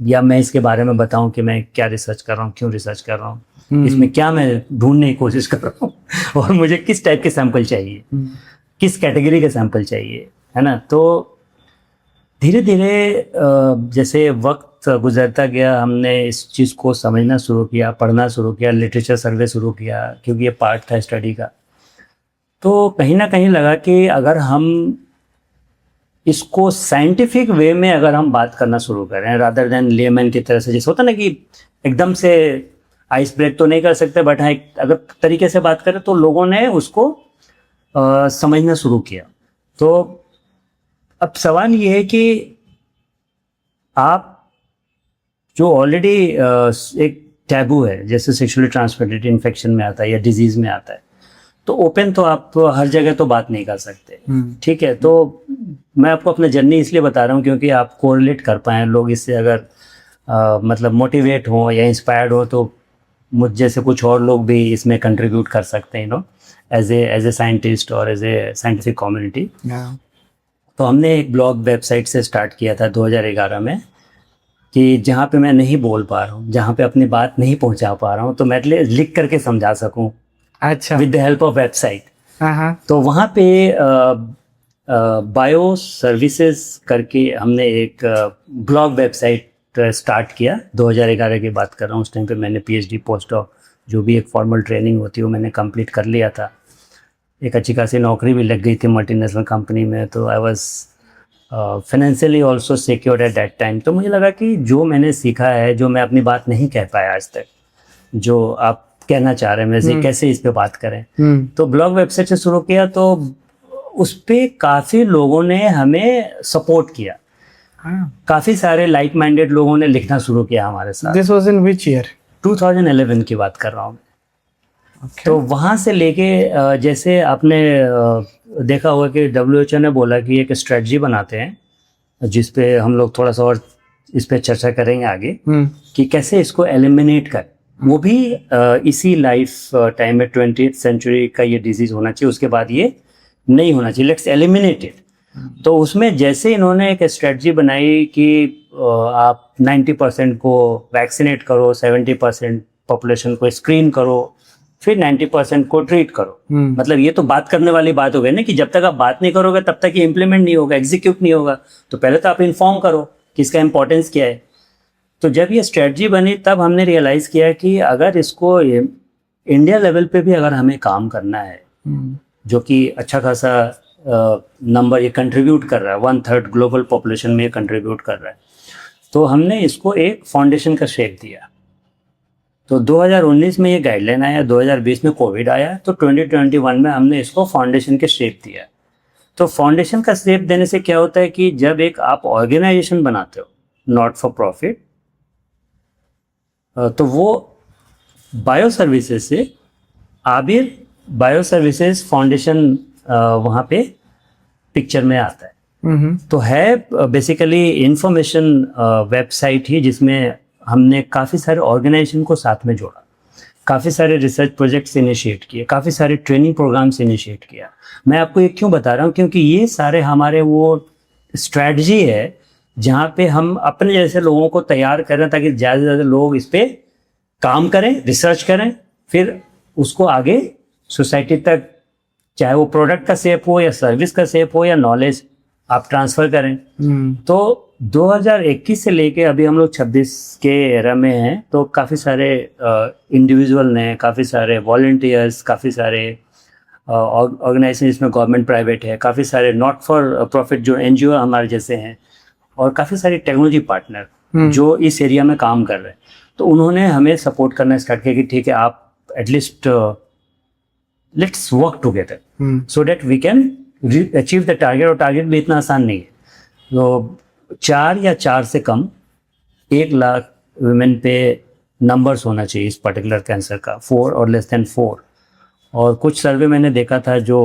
या मैं इसके बारे में बताऊँ कि मैं क्या रिसर्च कर रहा हूँ, क्यों रिसर्च कर रहा हूँ, इसमें क्या मैं ढूंढने की कोशिश कर रहा हूँ और मुझे किस टाइप के सैंपल चाहिए, किस कैटेगरी के सैंपल चाहिए, है ना। तो धीरे धीरे जैसे वक्त गुजरता गया, हमने इस चीज़ को समझना शुरू किया, पढ़ना शुरू किया, लिटरेचर सर्वे शुरू किया, क्योंकि ये पार्ट था स्टडी का। तो कहीं ना कहीं लगा कि अगर हम इसको साइंटिफिक वे में अगर हम बात करना शुरू करें रादर देन लेमैन की तरह से, जैसे होता ना कि एकदम से आइस ब्रेक तो नहीं कर सकते, बट हाँ अगर तरीके से बात करें तो लोगों ने उसको समझना शुरू किया। तो अब सवाल ये है कि आप जो ऑलरेडी एक टैबू है, जैसे सेक्सुअली ट्रांसमिटेड इन्फेक्शन में आता है या डिजीज में आता है, तो ओपन तो आप हर जगह तो बात नहीं कर सकते, ठीक है। तो मैं आपको अपना जर्नी इसलिए बता रहा हूँ क्योंकि आप कोरिलेट कर पाएँ, लोग इससे अगर मतलब मोटिवेट हो या इंस्पायर्ड हो, तो मुझ जैसे कुछ और लोग भी इसमें कंट्रीब्यूट कर सकते हैं, एज ए साइंटिस्ट और एज ए साइंटिफिक कम्युनिटी। तो हमने एक ब्लॉग वेबसाइट से स्टार्ट किया था 2011 में, कि जहाँ पे मैं नहीं बोल पा रहा हूँ, जहाँ पे अपनी बात नहीं पहुँचा पा रहा हूँ, तो मैं लिख करके समझा सकूँ, अच्छा, with the help of website. हाँ, तो वहाँ पे बायो सर्विसेज करके हमने एक ब्लॉग वेबसाइट स्टार्ट किया। 2011 की बात कर रहा हूँ, उस टाइम पे मैंने पीएचडी पोस्ट डॉक जो भी एक फॉर्मल ट्रेनिंग होती है वो मैंने कंप्लीट कर लिया था। एक अच्छी खासी नौकरी भी लग गई थी मल्टीनेशनल कंपनी में, तो I was financially also secured at that time. तो मुझे लगा कि जो मैंने सीखा है, जो मैं अपनी बात नहीं कह पाया आज तक, जो आप कहना चाह रहे हैं वैसे कैसे इस पे बात करें, तो ब्लॉग वेबसाइट से शुरू किया। तो उस पे काफ़ी लोगों ने हमें सपोर्ट किया, काफ़ी सारे लाइक माइंडेड लोगों ने लिखना शुरू किया हमारे साथ। This was in which year? 2011 की बात कर रहा हूँ। तो वहाँ से लेके जैसे आपने देखा होगा कि WHO ने बोला कि एक स्ट्रेटजी बनाते हैं, जिस पे हम लोग थोड़ा सा और इस पे चर्चा करेंगे आगे, कि कैसे इसको एलिमिनेट करें। वो भी इसी लाइफ टाइम में 20th सेंचुरी का ये डिजीज होना चाहिए, उसके बाद ये नहीं होना चाहिए, लेट्स एलिमिनेट इट। तो उसमें जैसे इन्होंने एक स्ट्रेटजी बनाई कि आप 90% को वैक्सीनेट करो, 70% पॉपुलेशन को स्क्रीन करो, फिर 90% को ट्रीट करो। मतलब ये तो बात करने वाली बात हो गई ना, कि जब तक आप बात नहीं करोगे तब तक ये इम्प्लीमेंट नहीं होगा, एग्जीक्यूट नहीं होगा। तो पहले तो आप इन्फॉर्म करो कि इसका इंपॉर्टेंस क्या है। तो जब ये स्ट्रेटजी बनी तब हमने रियलाइज़ किया कि अगर इसको इंडिया लेवल पे भी अगर हमें काम करना है, जो कि अच्छा खासा नंबर ये कंट्रीब्यूट कर रहा है, 1/3 ग्लोबल पॉपुलेशन में ये कंट्रीब्यूट कर रहा है, तो हमने इसको एक फाउंडेशन का शेप दिया। तो 2019 में ये गाइडलाइन आया, 2020 में कोविड आया, तो 2021 में हमने इसको फाउंडेशन के शेप दिया। तो फाउंडेशन का शेप देने से क्या होता है कि जब एक आप ऑर्गेनाइजेशन बनाते हो नॉट फॉर प्रॉफिट, तो वो बायो सर्विसेज से आबिर बायो सर्विसेज फाउंडेशन वहाँ पे पिक्चर में आता है। तो है बेसिकली इंफॉर्मेशन वेबसाइट ही, जिसमें हमने काफ़ी सारे ऑर्गेनाइजेशन को साथ में जोड़ा, काफ़ी सारे रिसर्च प्रोजेक्ट्स इनिशिएट किए, काफ़ी सारे ट्रेनिंग प्रोग्राम्स इनिशिएट किया। मैं आपको ये क्यों बता रहा हूँ, क्योंकि ये सारे हमारे वो स्ट्रैटेजी है जहाँ पे हम अपने जैसे लोगों को तैयार करें, ताकि ज़्यादा से ज़्यादा लोग इस पर काम करें, रिसर्च करें, फिर उसको आगे सोसाइटी तक, चाहे वो प्रोडक्ट का शेप हो या सर्विस का शेप हो या नॉलेज, आप ट्रांसफ़र करें। तो 2021 से लेके अभी हम लोग 26 के एरा में हैं, तो काफ़ी सारे इंडिविजुअल ने, काफ़ी सारे वॉलंटियर्स, काफ़ी सारे ऑर्गेनाइजेशन जिसमें गवर्नमेंट प्राइवेट है, काफ़ी सारे नॉट फॉर प्रॉफिट जो NGO हमारे जैसे हैं, और काफ़ी सारे टेक्नोलॉजी पार्टनर जो इस एरिया में काम कर रहे हैं। तो उन्होंने हमें सपोर्ट करना स्टार्ट किया कि ठीक है, आप at least let's work together so that we can achieve the target. और टारगेट भी इतना आसान नहीं है। तो 4 या 4 से कम 1 लाख वुमेन पे नंबर्स होना चाहिए इस पर्टिकुलर कैंसर का, 4 और लेस देन 4। और कुछ सर्वे मैंने देखा था जो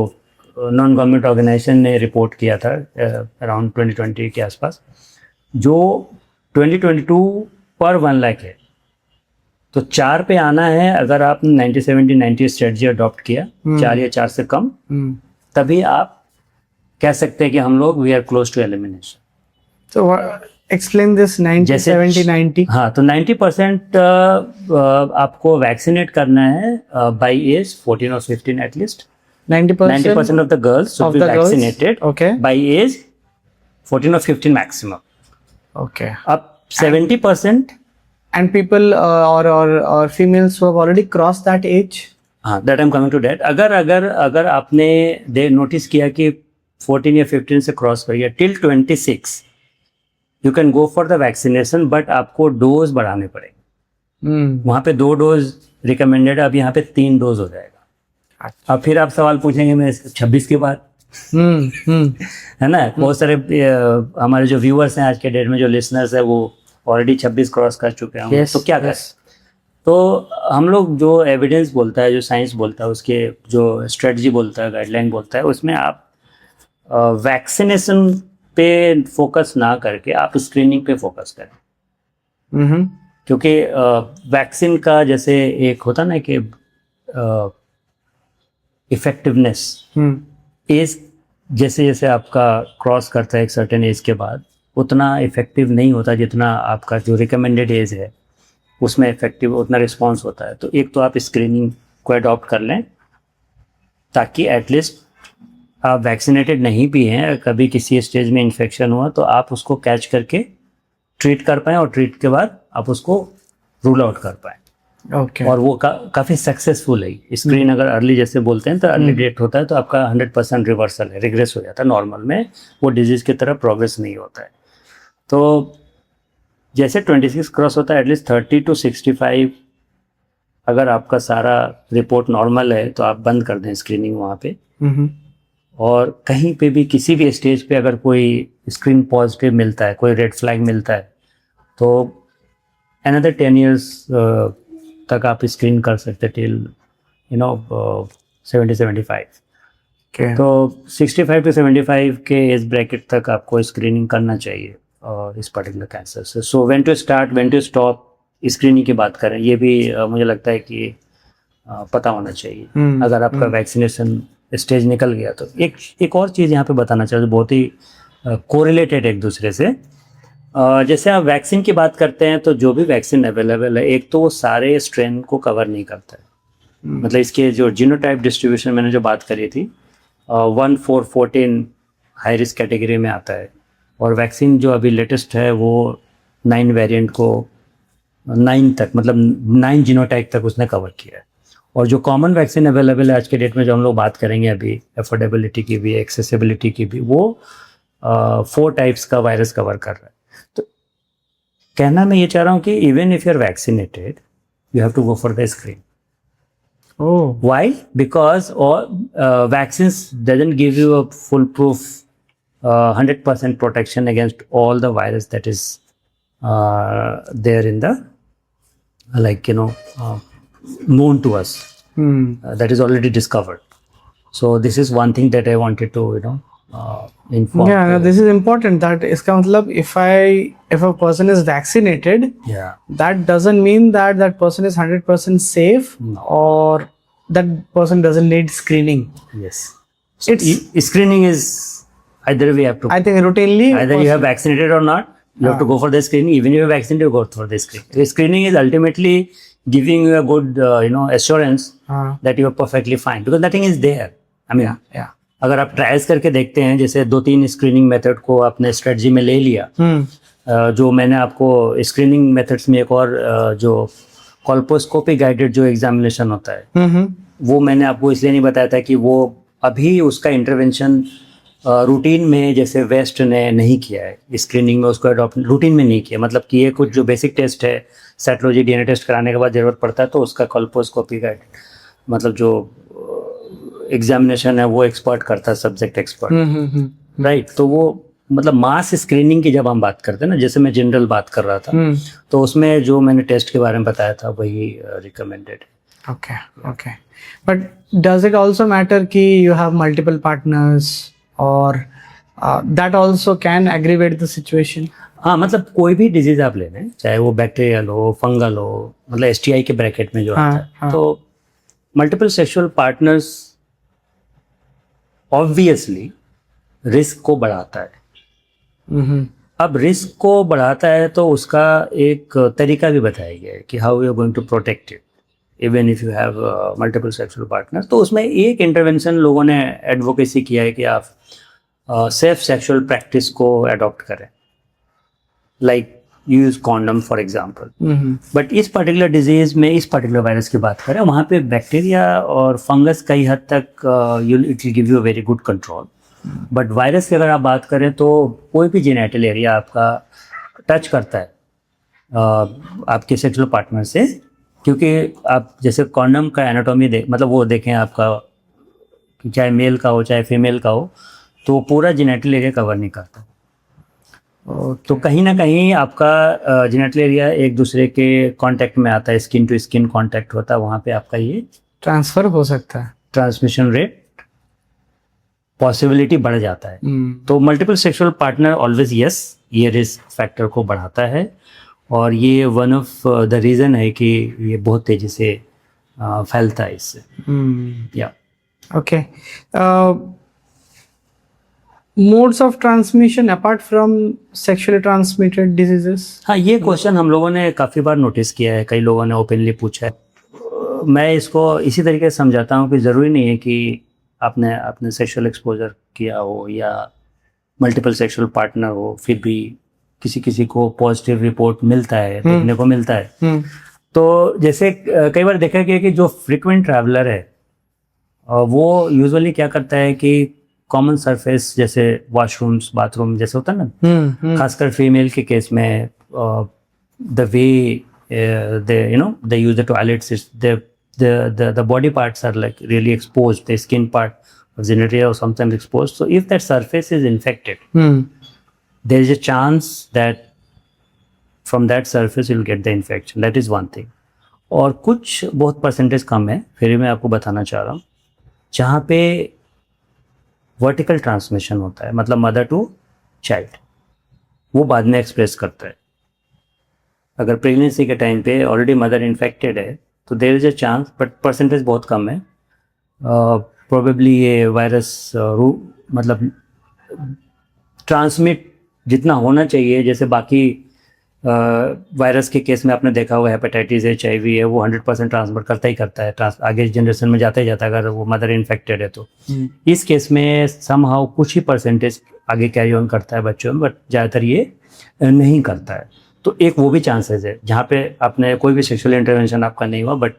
नॉन गवर्नमेंट ऑर्गेनाइजेशन ने रिपोर्ट किया था अराउंड 2020 के आसपास, जो 2022 पर 1 लाख है। तो 4 पे आना है, अगर आपने 90-70-90 स्ट्रेटजी अडॉप्ट किया, 4 या 4 से कम, तभी आप कह सकते हैं कि हम लोग we are close to elimination. So explain this 90, 70, 90. हाँ, तो 90% आपको वैक्सीनेट करना है बाई एज 14 और 15 at least. 90% of the girls should be vaccinated by age 14 or 15 maximum. Okay. अब 70% And people or females who have already crossed that age? हाँ, that I'm coming to that. अगर आपने नोटिस किया कि 14 या 15 से क्रॉस कर गया till 26 you can go for the vaccination, but आपको डोज बढ़ाने पड़ेंगे। वहाँ पे 2 डोज रिकमेंडेड है, अब यहाँ पे 3 डोज हो जाएगा। अब फिर आप सवाल पूछेंगे मैं 26 के बाद है ना, बहुत सारे हमारे जो व्यूअर्स हैं आज के डेट में, जो लिसनर्स है, वो ऑलरेडी 26 क्रॉस कर चुके हैं। तो क्या करें? तो हम लोग जो एविडेंस बोलता है, जो साइंस बोलता है, उसके जो स्ट्रेटजी बोलता है, गाइडलाइन बोलता है, उसमें आप वैक्सीनेशन पे फोकस ना करके आप स्क्रीनिंग पे फोकस करें। क्योंकि वैक्सीन का जैसे एक होता ना कि इफेक्टिवनेस एज जैसे जैसे आपका क्रॉस करता है एक सर्टेन एज के बाद, उतना इफेक्टिव नहीं होता जितना आपका जो रिकमेंडेड एज है उसमें इफेक्टिव उतना रिस्पॉन्स होता है। तो एक तो आप स्क्रीनिंग को अडॉप्ट कर लें, ताकि एटलीस्ट आप वैक्सीनेटेड नहीं भी हैं, कभी किसी स्टेज में इन्फेक्शन हुआ तो आप उसको कैच करके ट्रीट कर पाएँ, और ट्रीट के बाद आप उसको रूल आउट कर पाएँ। ओके। और वो काफ़ी सक्सेसफुल है। स्क्रीन अगर अर्ली जैसे बोलते हैं तो अर्ली डेट होता है तो आपका 100% रिवर्सल है, रिग्रेस हो जाता है, नॉर्मल में वो डिजीज़ की तरफ प्रोग्रेस नहीं होता है। तो जैसे 26 क्रॉस होता है, एटलीस्ट 30 to 65 अगर आपका सारा रिपोर्ट नॉर्मल है तो आप बंद कर दें स्क्रीनिंग वहाँ पे। और कहीं पे भी किसी भी स्टेज पे अगर कोई स्क्रीन पॉजिटिव मिलता है, कोई रेड फ्लैग मिलता है, तो अनदर 10 years तक आप स्क्रीन कर सकते टिल 70-75। तो 65 to 75 के एज ब्रैकेट तक आपको स्क्रीनिंग करना चाहिए और इस पर्टिकुलर कैंसर से। So when to start, when to stop screening की बात करें, ये भी मुझे लगता है कि पता होना चाहिए। अगर आपका वैक्सीनेशन स्टेज निकल गया तो एक और चीज़ यहाँ पे बताना चाहिए, बहुत ही कोरिलेटेड एक दूसरे से। जैसे आप वैक्सीन की बात करते हैं तो जो भी वैक्सीन अवेलेबल है, एक तो वो सारे स्ट्रेन को कवर नहीं करता है। मतलब इसके जो जीनोटाइप डिस्ट्रीब्यूशन मैंने जो बात करी थी, 1-4-14 हाई रिस्क कैटेगरी में आता है, और वैक्सीन जो अभी लेटेस्ट है वो 9 वेरिएंट को 9 तक, मतलब 9 जीनोटाइप तक उसने कवर किया है। और जो कॉमन वैक्सीन अवेलेबल है आज के डेट में, जो हम लोग बात करेंगे अभी अफोर्डेबिलिटी की भी, एक्सेसिबिलिटी की भी, वो 4 टाइप्स का वायरस कवर कर रहा है। तो कहना मैं ये चाह रहा हूँ कि even if you are vaccinated, you have to go for the screen. Why? Because vaccines doesn't give you a foolproof 100% protection against all the virus that is there in the known to us, that is already discovered. So this is one thing that I wanted to inform. Yeah, no, this is important. That इसका मतलब if a person is vaccinated, Yeah. that doesn't mean that that person is 100% safe, No. or that person doesn't need screening. Yes. So screening is either we have to. I think routinely Either you have vaccinated or not, you have to go for the screening. Even if you are vaccinated, you go for the screening. The screening is ultimately giving you a good, assurance that you are perfectly fine, because nothing is there. I mean, yeah. अगर आप trials करके देखते हैं, जैसे 2-3 screening method को आपने strategy में ले लिया, जो मैंने आपको स्क्रीनिंग मेथड्स में एक और जो कॉल्पोस्कोपी गाइडेड जो एग्जामिनेशन होता है, वो मैंने आपको इसलिए नहीं बताया था कि वो अभी उसका इंटरवेंशन रूटीन में जैसे वेस्ट ने नहीं किया है, स्क्रीनिंग में उसको अडॉप्ट रूटीन में नहीं किया। मतलब कि ये कुछ जो बेसिक टेस्ट है, साइटोलॉजी डीएनए टेस्ट कराने के बाद ज़रूरत पड़ता है तो उसका कॉल्पोस्कोपी गाइडेड, मतलब जो एग्जामिनेशन है वो एक्सपर्ट करता है, सब्जेक्ट एक्सपर्ट, राइट। तो वो मतलब मास स्क्रीनिंग की जब हम बात करते हैं ना, जैसे मैं जनरल बात कर रहा था, तो उसमें जो मैंने टेस्ट के बारे में बताया था वही recommended. Okay. But does it also matter कि you have multiple partners, or that also can aggravate the situation? हाँ, मतलब कोई भी डिजीज आप ले लें, चाहे वो बैक्टीरियल हो, फंगल हो, मतलब STI के ब्रैकेट में जो आता है, तो multiple sexual partners obviously risk को बढ़ाता है। अब रिस्क को बढ़ाता है तो उसका एक तरीका भी बताया गया है कि how you are going to protect it even if you have multiple sexual partner. तो उसमें एक इंटरवेंशन लोगों ने एडवोकेसी किया है कि आप सेफ सेक्सुअल प्रैक्टिस को अडॉप्ट करें, like use condom for example. But इस पर्टिकुलर डिजीज में, इस पर्टिकुलर वायरस की बात करें, वहाँ पे बैक्टीरिया और फंगस कई हद तक it will give you a very good control, but virus की अगर आप बात करें तो कोई भी जेनिटल एरिया आपका टच करता है आपके सेक्सुअल पार्टनर से, क्योंकि आप जैसे कॉन्डम का एनाटॉमी मतलब वो देखें आपका, चाहे मेल का हो चाहे फीमेल का हो, तो पूरा जेनिटल एरिया कवर नहीं करता। तो कहीं ना कहीं आपका जेनिटल एरिया एक दूसरे के कांटेक्ट में आता है, स्किन टू स्किन कांटेक्ट होता है, वहाँ पे आपका ये ट्रांसफर हो सकता है, ट्रांसमिशन रेट पॉसिबिलिटी बढ़ जाता है। तो multiple sexual partner always yes, ये रिस्क फैक्टर को बढ़ाता है, और ये वन ऑफ द रीज़न है कि ये बहुत तेज़ी से फैलता है इससे। या okay, modes of transmission apart from sexually transmitted diseases. हाँ, ये क्वेश्चन हम लोगों ने काफ़ी बार नोटिस किया है, कई लोगों ने ओपनली पूछा है। मैं इसको इसी तरीके से समझाता हूँ कि ज़रूरी नहीं है कि आपने सेक्सुअल एक्सपोजर किया हो या मल्टीपल सेक्सुअल पार्टनर हो, फिर भी किसी को पॉजिटिव रिपोर्ट मिलता है, देखने को मिलता है। तो जैसे कई बार देखा गया कि जो फ्रिक्वेंट ट्रैवलर है वो यूजुअली क्या करता है कि कॉमन सरफेस जैसे वॉशरूम्स, बाथरूम जैसे होता है ना, खासकर फीमेल के केस में the way they use the toilets, the body parts are like really exposed, the skin part of genitalia or sometimes exposed. So if that surface is infected, there is a chance that from that surface you'll get the infection. That is one thing. और कुछ बहुत percentage कम है, फिर मैं आपको बताना चाह रहा हूँ, जहाँ पे वर्टिकल ट्रांसमिशन होता है, मतलब मदर टू चाइल्ड, वो बाद में एक्सप्रेस करता है। अगर प्रेगनेंसी के टाइम पे ऑलरेडी मदर इन्फेक्टेड है तो there is a chance, but percentage बहुत कम है। प्रोबेबली ये वायरस मतलब ट्रांसमिट जितना होना चाहिए, जैसे बाकी वायरस के केस में आपने देखा होगा हेपेटाइटिस HIV है, वो 100% ट्रांसमिट करता ही करता है, आगे जनरेशन में जाता ही जाता है अगर वो मदर इन्फेक्टेड है तो। इस केस में समहाउ कुछ ही परसेंटेज आगे कैरी ऑन करता है बच्चों में, बट ज़्यादातर ये नहीं करता है। तो एक वो भी चांसेस है जहाँ पे आपने कोई भी सेक्सुअल इंटरवेंशन आपका नहीं हुआ, but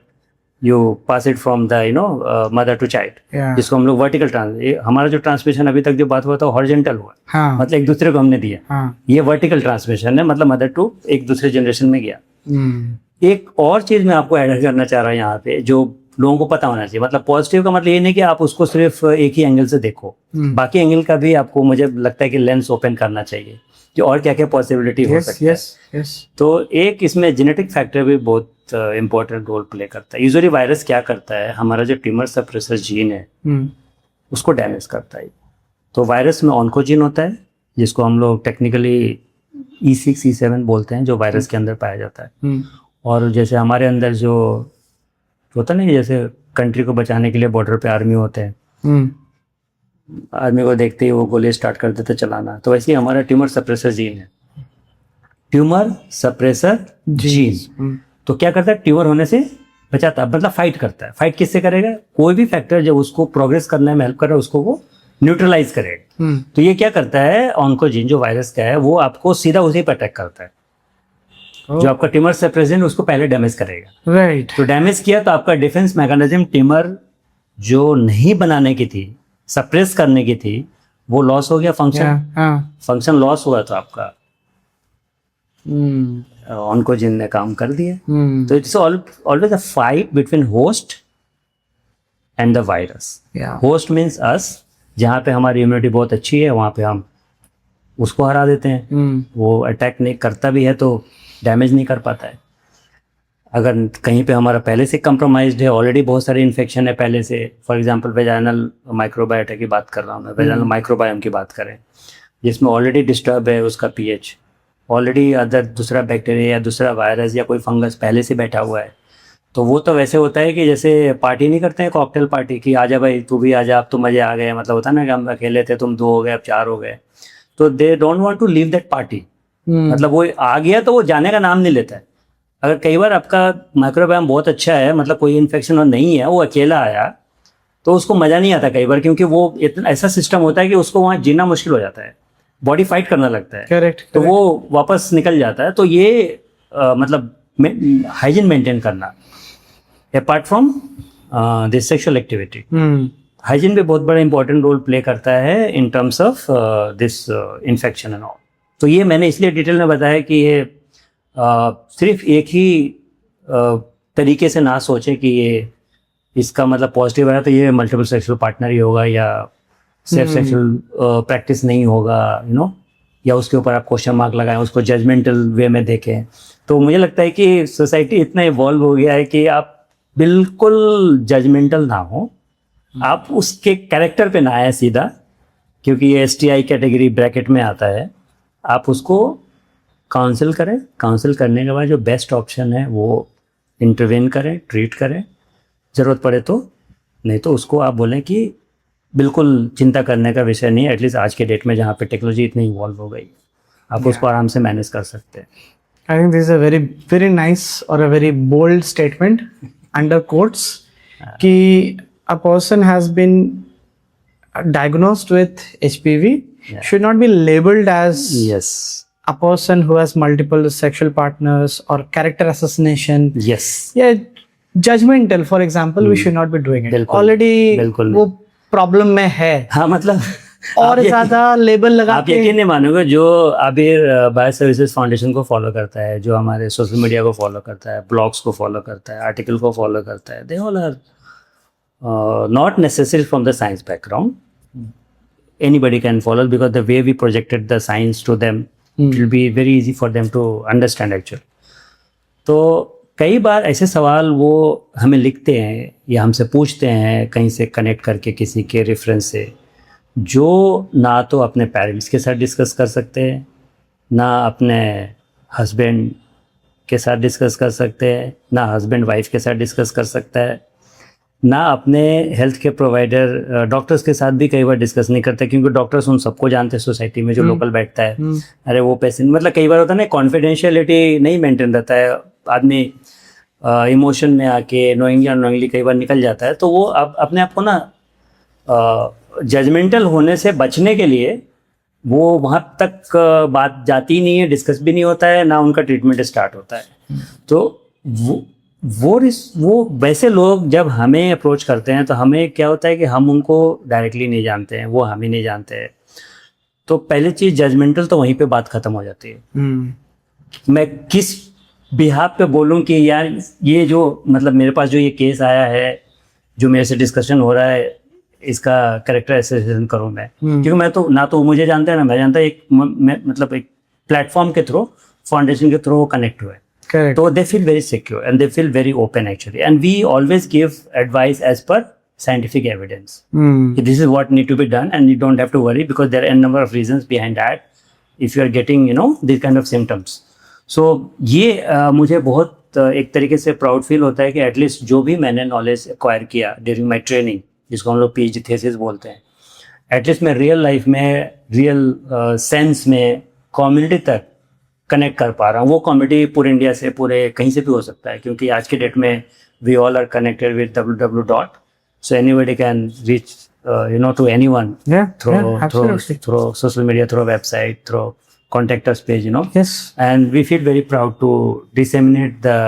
you pass it from the mother to child, जिसको हम लोग वर्टिकल हमारा जो ट्रांसमिशन अभी तक जो बात हुआ था हॉरिजॉन्टल हुआ। हाँ. मतलब एक दूसरे को हमने दिया। ये वर्टिकल ट्रांसमिशन है, मतलब मदर टू एक दूसरे जनरेशन में गया। एक और चीज मैं आपको ऐड करना चाह रहा हूँ यहाँ पे, जो लोगों को पता होना चाहिए। मतलब पॉजिटिव का मतलब ये नहीं कि आप उसको सिर्फ एक ही एंगल से देखो, बाकी एंगल का भी आपको, मुझे लगता है कि लेंस ओपन करना चाहिए कि और क्या क्या पॉसिबिलिटी हो सकती है। तो एक इसमें जेनेटिक फैक्टर भी बहुत इम्पोर्टेंट रोल प्ले करता है। यूजुअली वायरस क्या करता है, हमारा जो ट्यूमर सप्रेसर जीन है उसको डैमेज करता है। तो वायरस में ऑन्कोजीन होता है, जिसको हम लोग टेक्निकली E6 E7 बोलते हैं, जो वायरस के अंदर पाया जाता है। और जैसे हमारे अंदर जो होता नहीं, जैसे कंट्री को बचाने के लिए बॉर्डर पे आर्मी होते हैं, आर्मी को देखते ही वो गोली स्टार्ट कर देते चलाना, तो वैसे ही हमारा ट्यूमर सप्रेसर जीन है। ट्यूमर सप्रेसर जीन तो क्या करता है, ट्यूमर होने से बचाता है, मतलब फाइट करता है। फाइट किससे करेगा, कोई भी फैक्टर जब उसको प्रोग्रेस करने में हेल्प कर रहा है उसको वो न्यूट्रलाइज करेगा। तो ये क्या करता है, ऑन्कोजीन जो वायरस का है वो आपको सीधा उसी पर अटैक करता है। जो आपका ट्यूमर से प्रेजेंट उसको पहले डैमेज करेगा। राइट। तो डैमेज किया तो आपका डिफेंस मैकेनिज्म, ट्यूमर जो नहीं बनाने की थी, सप्रेस करने की थी, वो लॉस हो गया, फंक्शन लॉस हुआ, तो आपका ऑन्कोजीन ने काम कर दिया। तो it's always a fight between host and the virus. Host means us, जहाँ पे हमारी इम्यूनिटी बहुत अच्छी है वहाँ पे हम उसको हरा देते हैं। वो अटैक नहीं करता भी है तो डैमेज नहीं कर पाता है। अगर कहीं पे हमारा पहले से कंप्रोमाइज्ड है, ऑलरेडी बहुत सारे इन्फेक्शन है पहले से, फॉर एग्जांपल वेजाइनल माइक्रोबायोटा की बात कर रहा हूँ मैं, वेजाइनल माइक्रोबायोम की बात करें, जिसमें ऑलरेडी डिस्टर्ब है उसका पीएच, ऑलरेडी अदर दूसरा बैक्टीरिया या दूसरा वायरस या कोई फंगस पहले से बैठा हुआ है, तो वो तो वैसे होता है कि जैसे पार्टी नहीं करते हैं, कॉकटेल पार्टी, कि आजा भाई तू भी आजा, अब तो मजे आ गए, मतलब होता है ना कि हम अकेले थे, तुम 2 हो गए, अब 4 हो गए, तो they don't want to leave that party. मतलब वो आ गया तो वो जाने का नाम नहीं लेता है। अगर कई बार आपका माइक्रोबायोम बहुत अच्छा है, मतलब कोई इन्फेक्शन नहीं है, वो अकेला आया तो उसको मज़ा नहीं आता कई बार, क्योंकि वो इतना ऐसा सिस्टम होता है कि उसको वहाँ जीना मुश्किल हो जाता है, बॉडी फाइट करना लगता है। करेक्ट। तो वो वापस निकल जाता है। तो ये मतलब हाइजीन मेंटेन करना apart from this sexual activity, hygiene भी बहुत बड़ा इंपॉर्टेंट रोल प्ले करता है in terms of this infection and all. तो ये मैंने इसलिए डिटेल में बताया कि ये सिर्फ एक ही तरीके से ना सोचें कि ये इसका मतलब पॉजिटिव है तो ये मल्टीपल सेक्सुअल पार्टनर ही होगा या सेफ सेक्सुअल प्रैक्टिस नहीं होगा, यू नो, या उसके ऊपर आप क्वेश्चन मार्क लगाएं, उसको जजमेंटल वे में देखें. तो मुझे लगता है कि सोसाइटी इतना इवॉल्व हो गया है कि आप बिल्कुल जजमेंटल ना हो, आप उसके कैरेक्टर पे ना आए सीधा, क्योंकि ये STI कैटेगरी ब्रैकेट में आता है. आप उसको काउंसिल करें, काउंसिल करने के बाद जो बेस्ट ऑप्शन है वो इंटरवेन करें, ट्रीट करें, ज़रूरत पड़े तो, नहीं तो उसको आप बोलें कि बिल्कुल चिंता करने का विषय नहीं है. एटलीस्ट आज के डेट में जहाँ पे टेक्नोलॉजी इतनी इवॉल्व हो गई, आप उसको आराम से मैनेज कर सकते हैं. I think this is a very nice or a very bold statement under quotes कि a person has been diagnosed with HPV should not be labeled as Yes. a person who has multiple sexual partners or character assassination. Yes. Yeah, judgmental, for example, we should not be doing it. बिल्कुल, Already बिल्कुल. वो problem में है हाँ, मतलब और ज्यादा label लगा आप के यकीन नहीं मानोगे, जो आबिर बायो सर्विसेज फाउंडेशन को फॉलो करता है, जो हमारे सोशल मीडिया को फॉलो करता है, ब्लॉग्स को फॉलो करता है, आर्टिकल को फॉलो करता है, they all are not necessary from the science background. Anybody can follow because the way we projected the science to them, it will be very easy for them to understand actually. तो कई बार ऐसे सवाल वो हमें लिखते हैं या हमसे पूछते हैं कहीं से कनेक्ट करके किसी के रेफरेंस से, जो ना तो अपने पेरेंट्स के साथ डिस्कस कर सकते हैं, ना अपने हस्बैंड के साथ डिस्कस कर सकते हैं, ना हस्बैंड वाइफ के साथ डिस्कस कर सकता है, ना अपने हेल्थ के प्रोवाइडर डॉक्टर्स के साथ भी कई बार डिस्कस नहीं करते, क्योंकि डॉक्टर्स उन सबको जानते हैं सोसाइटी में जो लोकल बैठता है. अरे वो पेशेंट, मतलब कई बार होता है ना, कॉन्फिडेंशियलिटी नहीं मेंटेन रहता है, आदमी इमोशन में आके नोइंगली अननोइंगली कई बार निकल जाता है. तो वो अपने आप को ना जजमेंटल होने से बचने के लिए वो वहाँ तक बात जाती नहीं है, डिस्कस भी नहीं होता है, ना उनका ट्रीटमेंट स्टार्ट होता है. तो वो वैसे लोग जब हमें अप्रोच करते हैं तो हमें क्या होता है कि हम उनको डायरेक्टली नहीं जानते हैं, वो हमें नहीं जानते हैं. तो पहली चीज़ जजमेंटल, तो वहीं पे बात ख़त्म हो जाती है. मैं किस बिहाफ पे बोलूं कि यार ये जो मतलब मेरे पास जो ये केस आया है, जो मेरे से डिस्कशन हो रहा है, इसका कैरेक्टर एसेसन करूं मैं, क्योंकि मैं तो ना तो मुझे जानता है ना मैं जानता, एक मतलब एक प्लेटफॉर्म के थ्रू, फाउंडेशन के थ्रू कनेक्ट हुए. Correct. So they feel very secure and they feel very open actually, and we always give advice as per scientific evidence. This is what need to be done, and you don't have to worry because there are a number of reasons behind that if you are getting, you know, these kind of symptoms. So ये मुझे बहुत एक तरीके से proud feel होता है कि at least जो भी मैंने नॉलेज एक्वायर किया ड्यूरिंग माई ट्रेनिंग, जिसको हम लोग PhD थेसिस बोलते हैं, एटलीस्ट मैं रियल लाइफ में, रियल सेंस में कम्युनिटी तक कनेक्ट कर पा रहा हूँ. वो कम्युनिटी पूरे इंडिया से, पूरे कहीं से भी हो सकता है, क्योंकि आज के डेट में we all are connected with www. So anybody can reach to anyone through social media, through website, through contact us page, Yes. And we feel very proud to disseminate the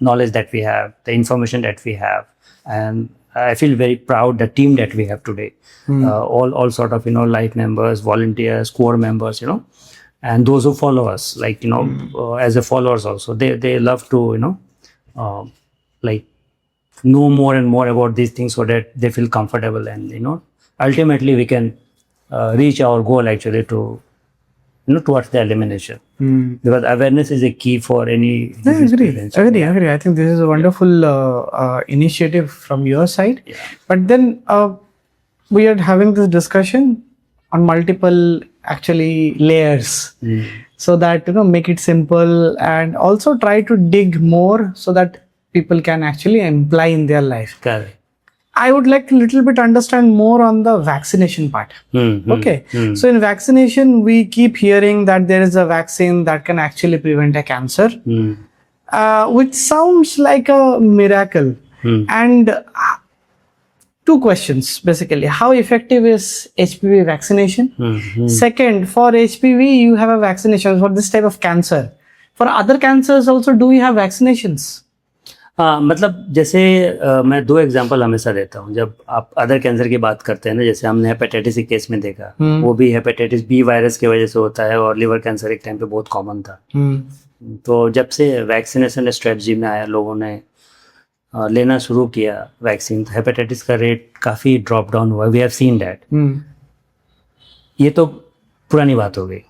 knowledge that we have, the information that we have, and I feel very proud the team that we have today. All sort of life members, volunteers, core members, and those who follow us, like as a followers also, they love to like know more and more about these things so that they feel comfortable, and ultimately we can reach our goal actually to towards the elimination, because awareness is a key for any disease prevention. Agree. I think this is a wonderful initiative from your side. Yeah. But then we are having this discussion on multiple actually layers, so that make it simple, and also try to dig more so that people can actually imply in their life. Correct. I would like to little bit understand more on the vaccination part. Okay. So in vaccination, we keep hearing that there is a vaccine that can actually prevent a cancer, which sounds like a miracle. And two questions basically: how effective is HPV vaccination? Second, for HPV, you have a vaccination for this type of cancer. For other cancers also, do we have vaccinations? हाँ, मतलब जैसे मैं 2 example हमेशा देता हूँ जब आप other cancer की बात करते हैं ना, जैसे हमने हेपेटाइटिस के केस में देखा, वो भी हेपेटाइटिस बी वायरस की वजह से होता है और लिवर कैंसर एक टाइम पे बहुत कॉमन था। तो जब से वैक्सीनेशन स्ट्रेटजी में आया, लोगों ने लेना शुरू किया वैक्सीन, तो हेपेटाइटिस का रेट काफ़ी ड्रॉप डाउन हुआ। We have seen that. ये तो पुरानी बात हो गई।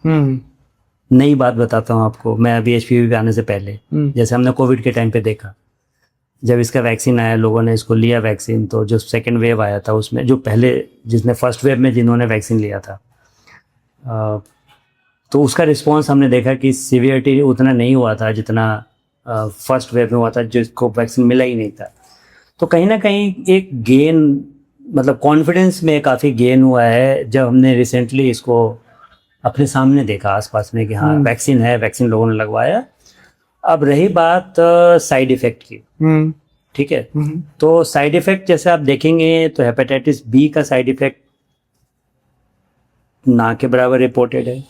नई बात बताता हूँ आपको, मैं अभी HPV पे आने से पहले, जैसे हमने कोविड के टाइम पे देखा, जब इसका वैक्सीन आया, लोगों ने इसको लिया वैक्सीन, तो जो सेकेंड वेव आया था उसमें जो पहले जिसने फर्स्ट वेव में जिन्होंने वैक्सीन लिया था, तो उसका रिस्पॉन्स हमने देखा कि सीवियरिटी उतना नहीं हुआ था जितना फर्स्ट वेव में हुआ था, जिसको वैक्सीन मिला ही नहीं था। तो कहीं ना कहीं एक गेन, मतलब कॉन्फिडेंस में काफ़ी गेन हुआ है जब हमने रिसेंटली इसको अपने सामने देखा आसपास में कि हाँ वैक्सीन है, वैक्सीन लोगों ने लगवाया। अब रही बात साइड इफ़ेक्ट की, ठीक है, तो साइड इफ़ेक्ट जैसे आप देखेंगे तो हेपेटाइटिस बी का साइड इफ़ेक्ट ना के बराबर रिपोर्टेड है।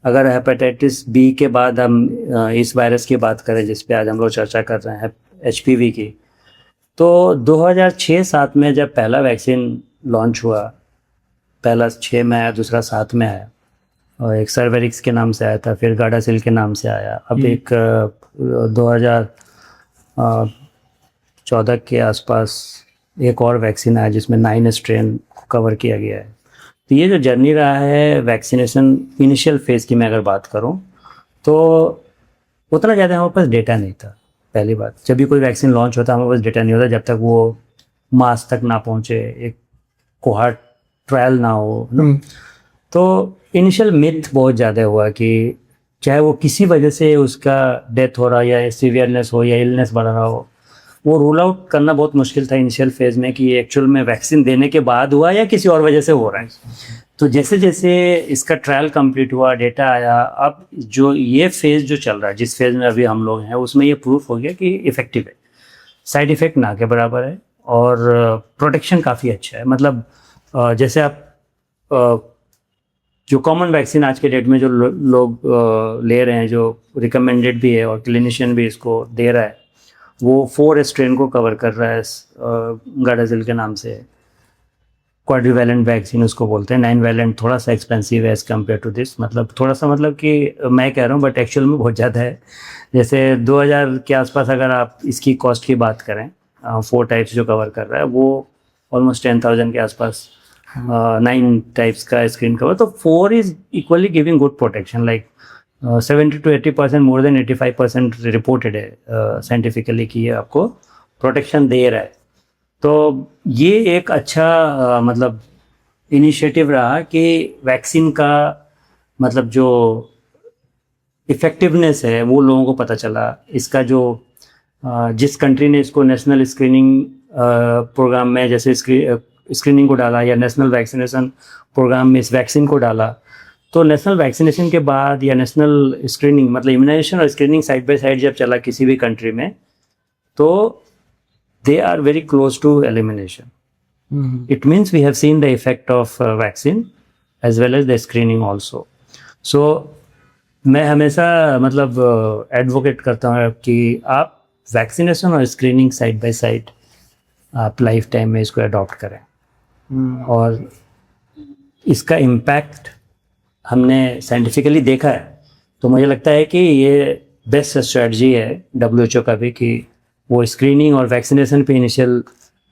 अगर हेपेटाइटिस बी के बाद हम इस वायरस की बात करें जिस पे आज हम लोग चर्चा कर रहे हैं, HPV की, तो 2006-07 में जब पहला वैक्सीन लॉन्च हुआ, पहला 6 में आया, दूसरा 7 में आया, और एक सर्वेरिक्स के नाम से आया था, फिर गार्डासिल के नाम से आया, अब एक 2014 के आसपास एक और वैक्सीन आया जिसमें 9 स्ट्रेन कवर किया गया है। तो ये जो जर्नी रहा है वैक्सीनेशन इनिशियल फेज़ की मैं अगर बात करूं, तो उतना ज़्यादा हमारे पास डेटा नहीं था। पहली बात, जब भी कोई वैक्सीन लॉन्च होता हमारे पास डेटा नहीं होता जब तक वो मास तक ना पहुंचे, एक कोहार्ट ट्रायल ना हो ना। तो इनिशियल मिथ बहुत ज़्यादा हुआ कि चाहे वो किसी वजह से उसका डेथ हो रहा या सीवियरनेस हो या इलनेस बढ़ रहा हो, वो रूल आउट करना बहुत मुश्किल था इनिशियल फेज़ में कि एक्चुअल में वैक्सीन देने के बाद हुआ या किसी और वजह से हो रहा है। तो जैसे जैसे इसका ट्रायल कंप्लीट हुआ, डेटा आया, अब जो ये फेज़ जो चल रहा है, जिस फेज़ में अभी हम लोग हैं, उसमें ये प्रूफ हो गया कि इफ़ेक्टिव है, साइड इफ़ेक्ट ना के बराबर है और प्रोटेक्शन काफ़ी अच्छा है। मतलब जैसे आप जो कॉमन वैक्सीन आज के डेट में जो लोग ले रहे हैं, जो रिकमेंडेड भी है और क्लिनिशियन भी इसको दे रहा है, वो 4 स्ट्रेन को कवर कर रहा है, गार्डासिल के नाम से। क्वाड्रीवैलेंट वैक्सीन उसको बोलते हैं। 9 वैलेंट थोड़ा सा एक्सपेंसिव है एज़ कम्पेयर टू दिस, मतलब थोड़ा सा, मतलब कि मैं कह रहा हूँ बट एक्चुअल में बहुत ज़्यादा है। जैसे 2000 के आसपास अगर आप इसकी कॉस्ट की बात करें, 4 टाइप्स जो कवर कर रहा है, वो ऑलमोस्ट 10,000 के आसपास, 9 टाइप्स का स्क्रीन कवर। तो 4 is equally giving good protection, like 70 to 80%, more than 85% reported है साइंटिफिकली कि ये आपको प्रोटेक्शन दे रहा है। तो ये एक अच्छा मतलब इनिशिएटिव रहा कि वैक्सीन का मतलब जो इफ़ेक्टिवनेस है वो लोगों को पता चला। इसका जो जिस कंट्री ने इसको नेशनल स्क्रीनिंग प्रोग्राम में जैसे स्क्रीनिंग को डाला या नेशनल वैक्सीनेशन प्रोग्राम में इस वैक्सीन को डाला, तो नेशनल वैक्सीनेशन के बाद या नेशनल स्क्रीनिंग मतलब इम्यूनाइजेशन और स्क्रीनिंग साइड बाय साइड जब चला किसी भी कंट्री में, तो they are very close to elimination. It means we have seen the effect of vaccine as well as the screening also. So मैं हमेशा मतलब एडवोकेट करता हूँ कि आप वैक्सीनेशन और स्क्रीनिंग साइड बाय साइड आप लाइफ टाइम में इसको अडॉप्ट करें। और इसका इम्पैक्ट हमने साइंटिफिकली देखा है, तो मुझे लगता है कि ये बेस्ट स्ट्रेटजी है WHO का भी कि वो स्क्रीनिंग और वैक्सीनेशन पे इनिशियल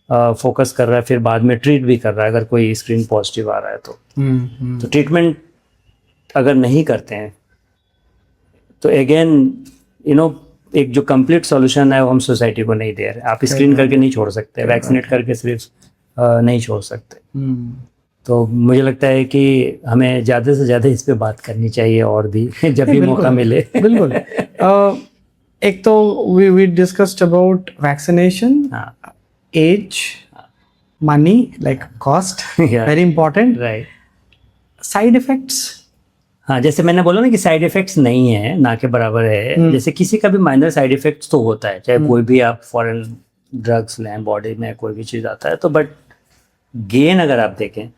फोकस कर रहा है, फिर बाद में ट्रीट भी कर रहा है अगर कोई स्क्रीन पॉजिटिव आ रहा है तो। तो ट्रीटमेंट अगर नहीं करते हैं तो अगेन एक जो कंप्लीट सॉल्यूशन है वो हम सोसाइटी को नहीं दे रहे। आप स्क्रीन करके नहीं छोड़ सकते, वैक्सीनेट करके सिर्फ नहीं छोड़ सकते। तो मुझे लगता है कि हमें ज़्यादा से ज़्यादा इस पे बात करनी चाहिए और भी जब भी मौका मिले। बिल्कुल। एक तो we discussed about vaccination, age, money, like cost, very important. Right. Side effects. हाँ, जैसे मैंने बोला ना कि साइड इफेक्ट्स नहीं है, ना के बराबर है। जैसे किसी का भी माइनर साइड इफेक्ट्स तो होता है, चाहे कोई भी आप फॉरेन ड्रग्स लें, बॉडी में कोई भी चीज़ आता है तो, बट गेन अगर आप देखें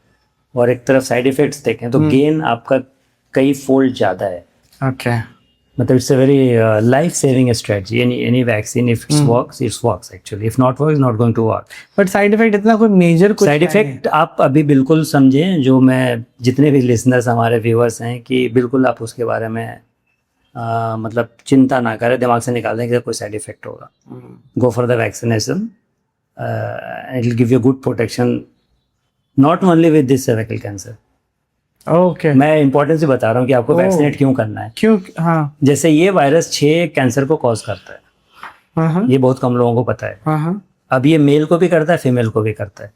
और एक तरफ साइड इफेक्ट्स देखें तो गेन आपका कई फोल्ड ज़्यादा है। Okay. मतलब it's a very life saving strategy. Any vaccine if it's works actually, if not work is not going to work. But side effect इतना कोई मेजर कुछ साइड इफेक्ट आप अभी बिल्कुल समझें, जो मैं जितने भी लिसनर्स हमारे व्यूअर्स हैं, कि बिल्कुल आप उसके बारे में मतलब चिंता ना करें, दिमाग से निकाल दें कि कोई साइड इफेक्ट होगा. गो for the vaccination, it will give you good protection, not only with this cervical cancer. Okay. मैं इंपॉर्टेंस से बता रहा हूँ कि आपको वैक्सीनेट क्यों करना है. क्यों? हाँ. जैसे ये वायरस 6 कैंसर को कॉज करता है. हाँ. ये बहुत कम लोगों को पता है. हाँ. अब ये मेल को भी करता है, फीमेल को भी करता है.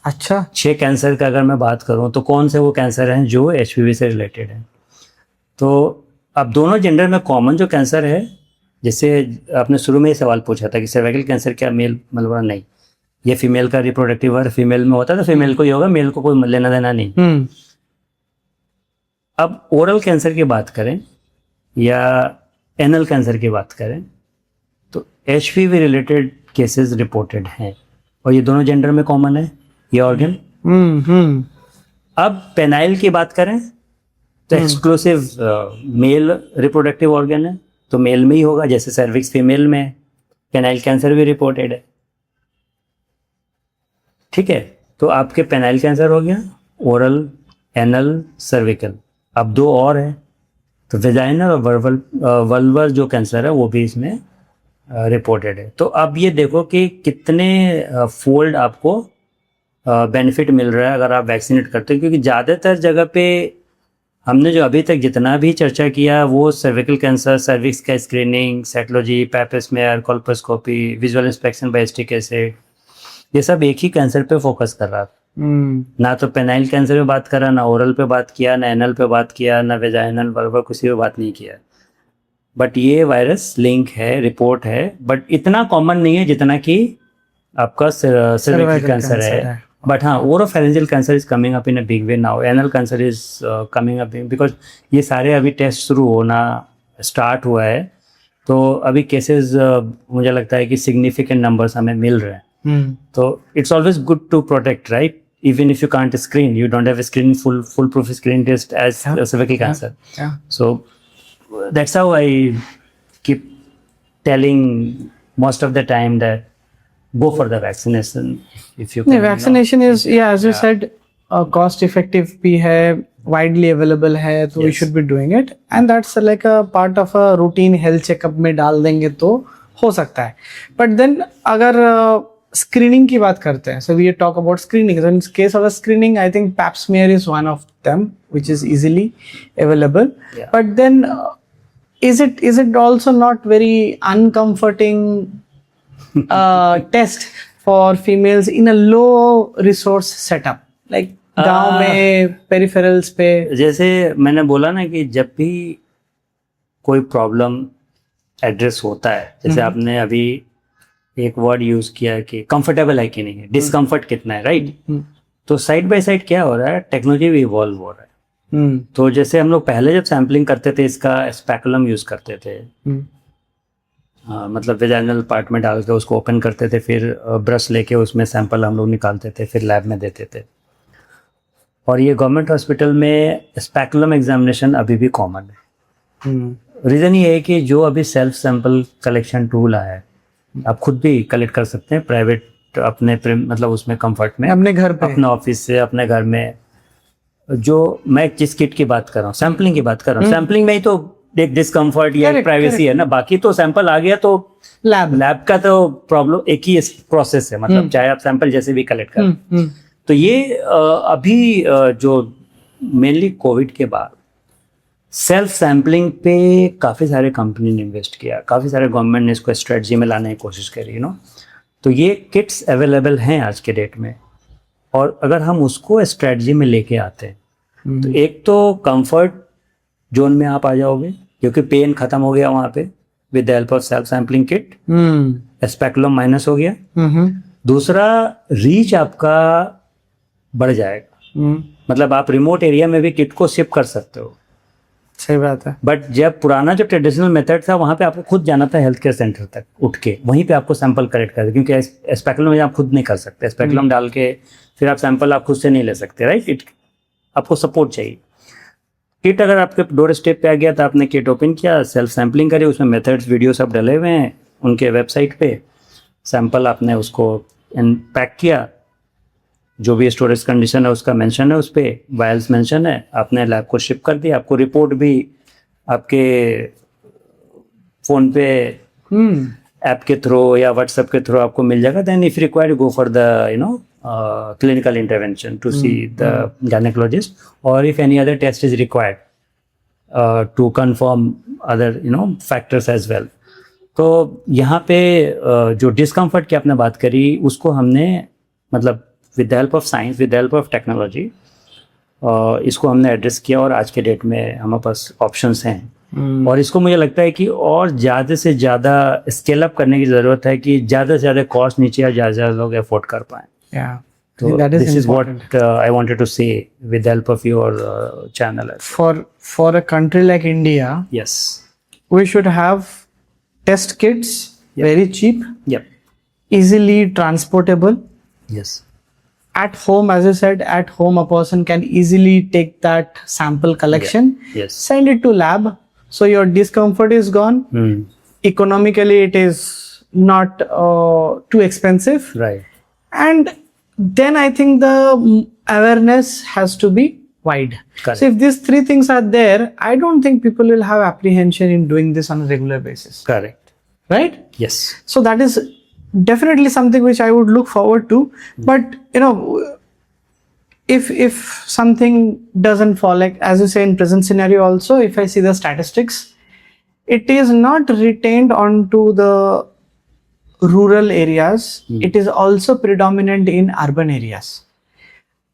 अच्छा. 6 कैंसर का अगर मैं बात करूं तो कौन से वो कैंसर हैं जो HPV से रिलेटेड हैं. तो अब दोनों जेंडर में कॉमन जो कैंसर है, जैसे आपने शुरू में ही सवाल पूछा था कि सर्वाइकल कैंसर क्या मेल मतलब नहीं, ये फीमेल का रिप्रोडक्टिव वर्ग फीमेल में होता है तो फीमेल को ही होगा, मेल को कोई लेना देना नहीं. अब ओरल कैंसर की बात करें या एनल कैंसर की बात करें तो HPV रिलेटेड केसेस रिपोर्टेड हैं, और ये दोनों जेंडर में कॉमन है ये ऑर्गन. अब पेनाइल की बात करें तो एक्सक्लूसिव मेल रिप्रोडक्टिव ऑर्गन है, तो मेल में ही होगा. जैसे सर्विक्स फीमेल में है, पेनाइल कैंसर भी रिपोर्टेड है. ठीक है, तो आपके पेनाइल कैंसर हो गया, ओरल, एनल, सर्विकल. अब 2 और है, तो वेजाइनल और वल्वर जो कैंसर है वो भी इसमें रिपोर्टेड है. तो अब ये देखो कि कितने फोल्ड आपको बेनिफिट मिल रहा है अगर आप वैक्सीनेट करते हो, क्योंकि ज़्यादातर जगह पे हमने जो अभी तक जितना भी चर्चा किया वो सर्विकल कैंसर, सर्विक्स का screening, cytology, pap smear, colposcopy, visual inspection by stick acid, ये सब एक ही कैंसर पे फोकस कर रहा था. ना तो पेनाइल कैंसर पे बात करा, ना ओरल पे बात किया, ना एनल पे बात किया, ना वेजाइनल वल्वर किसी पे बात नहीं किया. बट ये वायरस लिंक है, रिपोर्ट है, बट इतना कॉमन नहीं है जितना कि आपका सर्विकल कैंसर है. बट हाँ, oropharyngeal cancer is coming up in a big way now. Anal cancer is coming up because ये सारे अभी टेस्ट शुरू होना स्टार्ट हुआ है, तो अभी केसेस मुझे लगता है कि सिग्निफिकेंट नंबर्स हमें मिल रहे हैं. तो it's always good to protect, right? Even if you can't screen, you don't have a screen foolproof screen test as cervical cancer. Yeah. So that's how I keep telling most of the time that go for the vaccination if you can. No, vaccination is as you said, cost effective भी है, widely available है, तो we should be doing it, and that's like a part of a routine health checkup में डाल देंगे तो हो सकता है. But then अगर स्क्रीनिंग की बात करते हैं, so we talk about screening. So in case of a screening, I think pap smear is one of them, which is easily available. Yeah. But then, is it also not very uncomforting test for females in a low resource setup, like गांव में peripherals पे? जैसे मैंने बोला ना कि जब भी कोई प्रॉब्लम एड्रेस होता है, जैसे आपने अभी एक वर्ड यूज किया कि कंफर्टेबल है कि नहीं है, डिस्कम्फर्ट कितना है, राइट? तो साइड बाय साइड क्या हो रहा है, टेक्नोलॉजी भी इवॉल्व हो रहा है. तो जैसे हम लोग पहले जब सैम्पलिंग करते थे इसका स्पेकुलम यूज करते थे, मतलब वेजाइनल पार्ट में डाल के उसको ओपन करते थे, फिर ब्रश लेके उसमें सैंपल हम लोग निकालते थे, फिर लैब में देते थे. और ये गवर्नमेंट हॉस्पिटल में स्पेकुलम एग्जामिनेशन अभी भी कॉमन है. रीज़न ये है कि जो अभी सेल्फ सैंपल कलेक्शन टूल आया है, आप खुद भी कलेक्ट कर सकते हैं प्राइवेट अपने मतलब उसमें कंफर्ट में, अपने घर पे, अपने ऑफिस से, अपने घर में. जो मैं जिस किट की बात कर रहा हूँ, सैम्पलिंग की बात कर रहा हूँ, सैम्पलिंग में ही तो एक डिस्कम्फर्ट या प्राइवेसी है ना. बाकी तो सैंपल आ गया तो लैब का तो प्रॉब्लम एक ही प्रोसेस है, मतलब चाहे आप सैंपल जैसे भी कलेक्ट करें. तो ये अभी जो मेनली कोविड के बाद सेल्फ सैम्पलिंग पे काफ़ी सारे कंपनी ने इन्वेस्ट किया, काफ़ी सारे गवर्नमेंट ने इसको स्ट्रेटजी में लाने की कोशिश करी, तो ये किट्स अवेलेबल हैं आज के डेट में. और अगर हम उसको स्ट्रेटजी में लेके आते हैं तो एक तो कंफर्ट जोन में आप आ जाओगे, क्योंकि पेन खत्म हो गया वहाँ पे with the help of self sampling kit. Speculum minus हो गया. दूसरा, रीच आपका बढ़ जाएगा. मतलब आप रिमोट एरिया में भी किट को शिप कर सकते हो. सही बात है. बट जब पुराना जो ट्रेडिशनल मेथड था, वहाँ पे आपको खुद जाना था हेल्थ केयर सेंटर तक, उठ के वहीं पे आपको सैंपल कलेक्ट कर, क्योंकि स्पेकुलम में आप खुद नहीं कर सकते. स्पेकुलम डाल के फिर आप सैंपल आप खुद से नहीं ले सकते, राइट? आपको सपोर्ट चाहिए. किट अगर आपके डोर स्टेप पे आ गया तो आपने किट ओपन किया, सेल्फ सैम्पलिंग करी, उसमें मेथड्स वीडियो सब डले हुए हैं उनके वेबसाइट पे। सैंपल आपने उसको पैक किया, जो भी स्टोरेज कंडीशन है उसका मेंशन है, उस पर वायल्स मेंशन है, आपने लैब को शिप कर दिया। आपको रिपोर्ट भी आपके फ़ोन पे ऐप के थ्रू या व्हाट्सएप के थ्रू आपको मिल जाएगा। Then if required go for the clinical intervention to see the gynecologist, or if any other test is required to confirm other factors as well. तो यहाँ पे जो डिस्कम्फर्ट की आपने बात करी उसको हमने मतलब with the help of science, with the help of technology इसको हमने एड्रेस किया, और आज के डेट में हमारे पास ऑप्शंस हैं। और इसको मुझे लगता है कि और ज़्यादा से ज़्यादा स्केल अप करने की ज़रूरत है कि ज़्यादा से ज़्यादा कॉस्ट नीचे या ज़्यादा लोग अफोर्ड कर पाएँ। Yeah. So this is what I wanted to say with the help of your channel. For a country like India, Yes. we should have test kits, very cheap, Yep. easily transportable. Yes. At home, as you said, at home a person can easily take that sample collection, Yes. send it to lab, so your discomfort is gone. Economically, it is not too expensive. Right. And then I think the awareness has to be wide. Correct. So if these three things are there, I don't think people will have apprehension in doing this on a regular basis. Correct. Right? Yes. So that is definitely something which I would look forward to. But if something doesn't fall, like as you say in present scenario also, if I see the statistics, it is not retained onto the rural areas. It is also predominant in urban areas.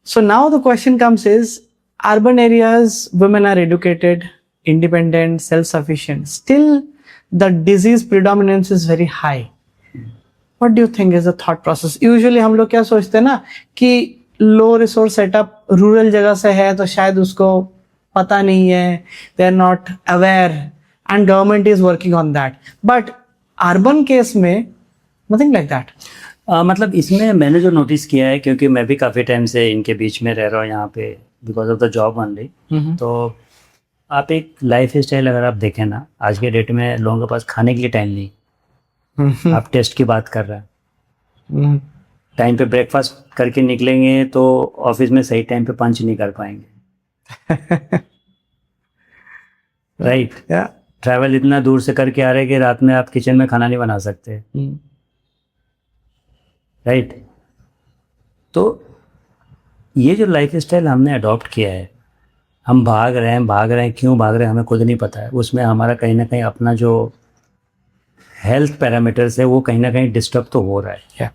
So now the question comes is, urban areas, women are educated, independent, self-sufficient. Still, the disease predominance is very high. What do you think is the thought process? Usually हम लोग क्या सोचते हैं ना कि low resource setup rural जगह से है तो शायद उसको पता नहीं है, they are not aware, and government is working on that. But urban case में nothing like that. मतलब इसमें मैंने जो नोटिस किया है, क्योंकि मैं भी काफ़ी टाइम से इनके बीच में रह रहा हूँ यहाँ पे because of the job only, तो आप एक लाइफ स्टाइल अगर आप देखें ना, आज के डेट में लोगों के पास खाने के लिए टाइम नहीं। आप टेस्ट की बात कर रहे हैं, टाइम पे ब्रेकफास्ट करके निकलेंगे तो ऑफिस में सही टाइम पे पंच नहीं कर पाएंगे। राइट। ट्रैवल इतना दूर से करके आ रहे कि रात में आप किचन में खाना नहीं बना सकते। राइट। तो ये जो लाइफ स्टाइल हमने अडॉप्ट किया है, हम भाग रहे हैं, क्यों भाग रहे हैं हमें खुद नहीं पता है। उसमें हमारा कहीं ना कहीं अपना जो हेल्थ पैरामीटर्स है वो कहीं ना कहीं डिस्टर्ब तो हो रहा है।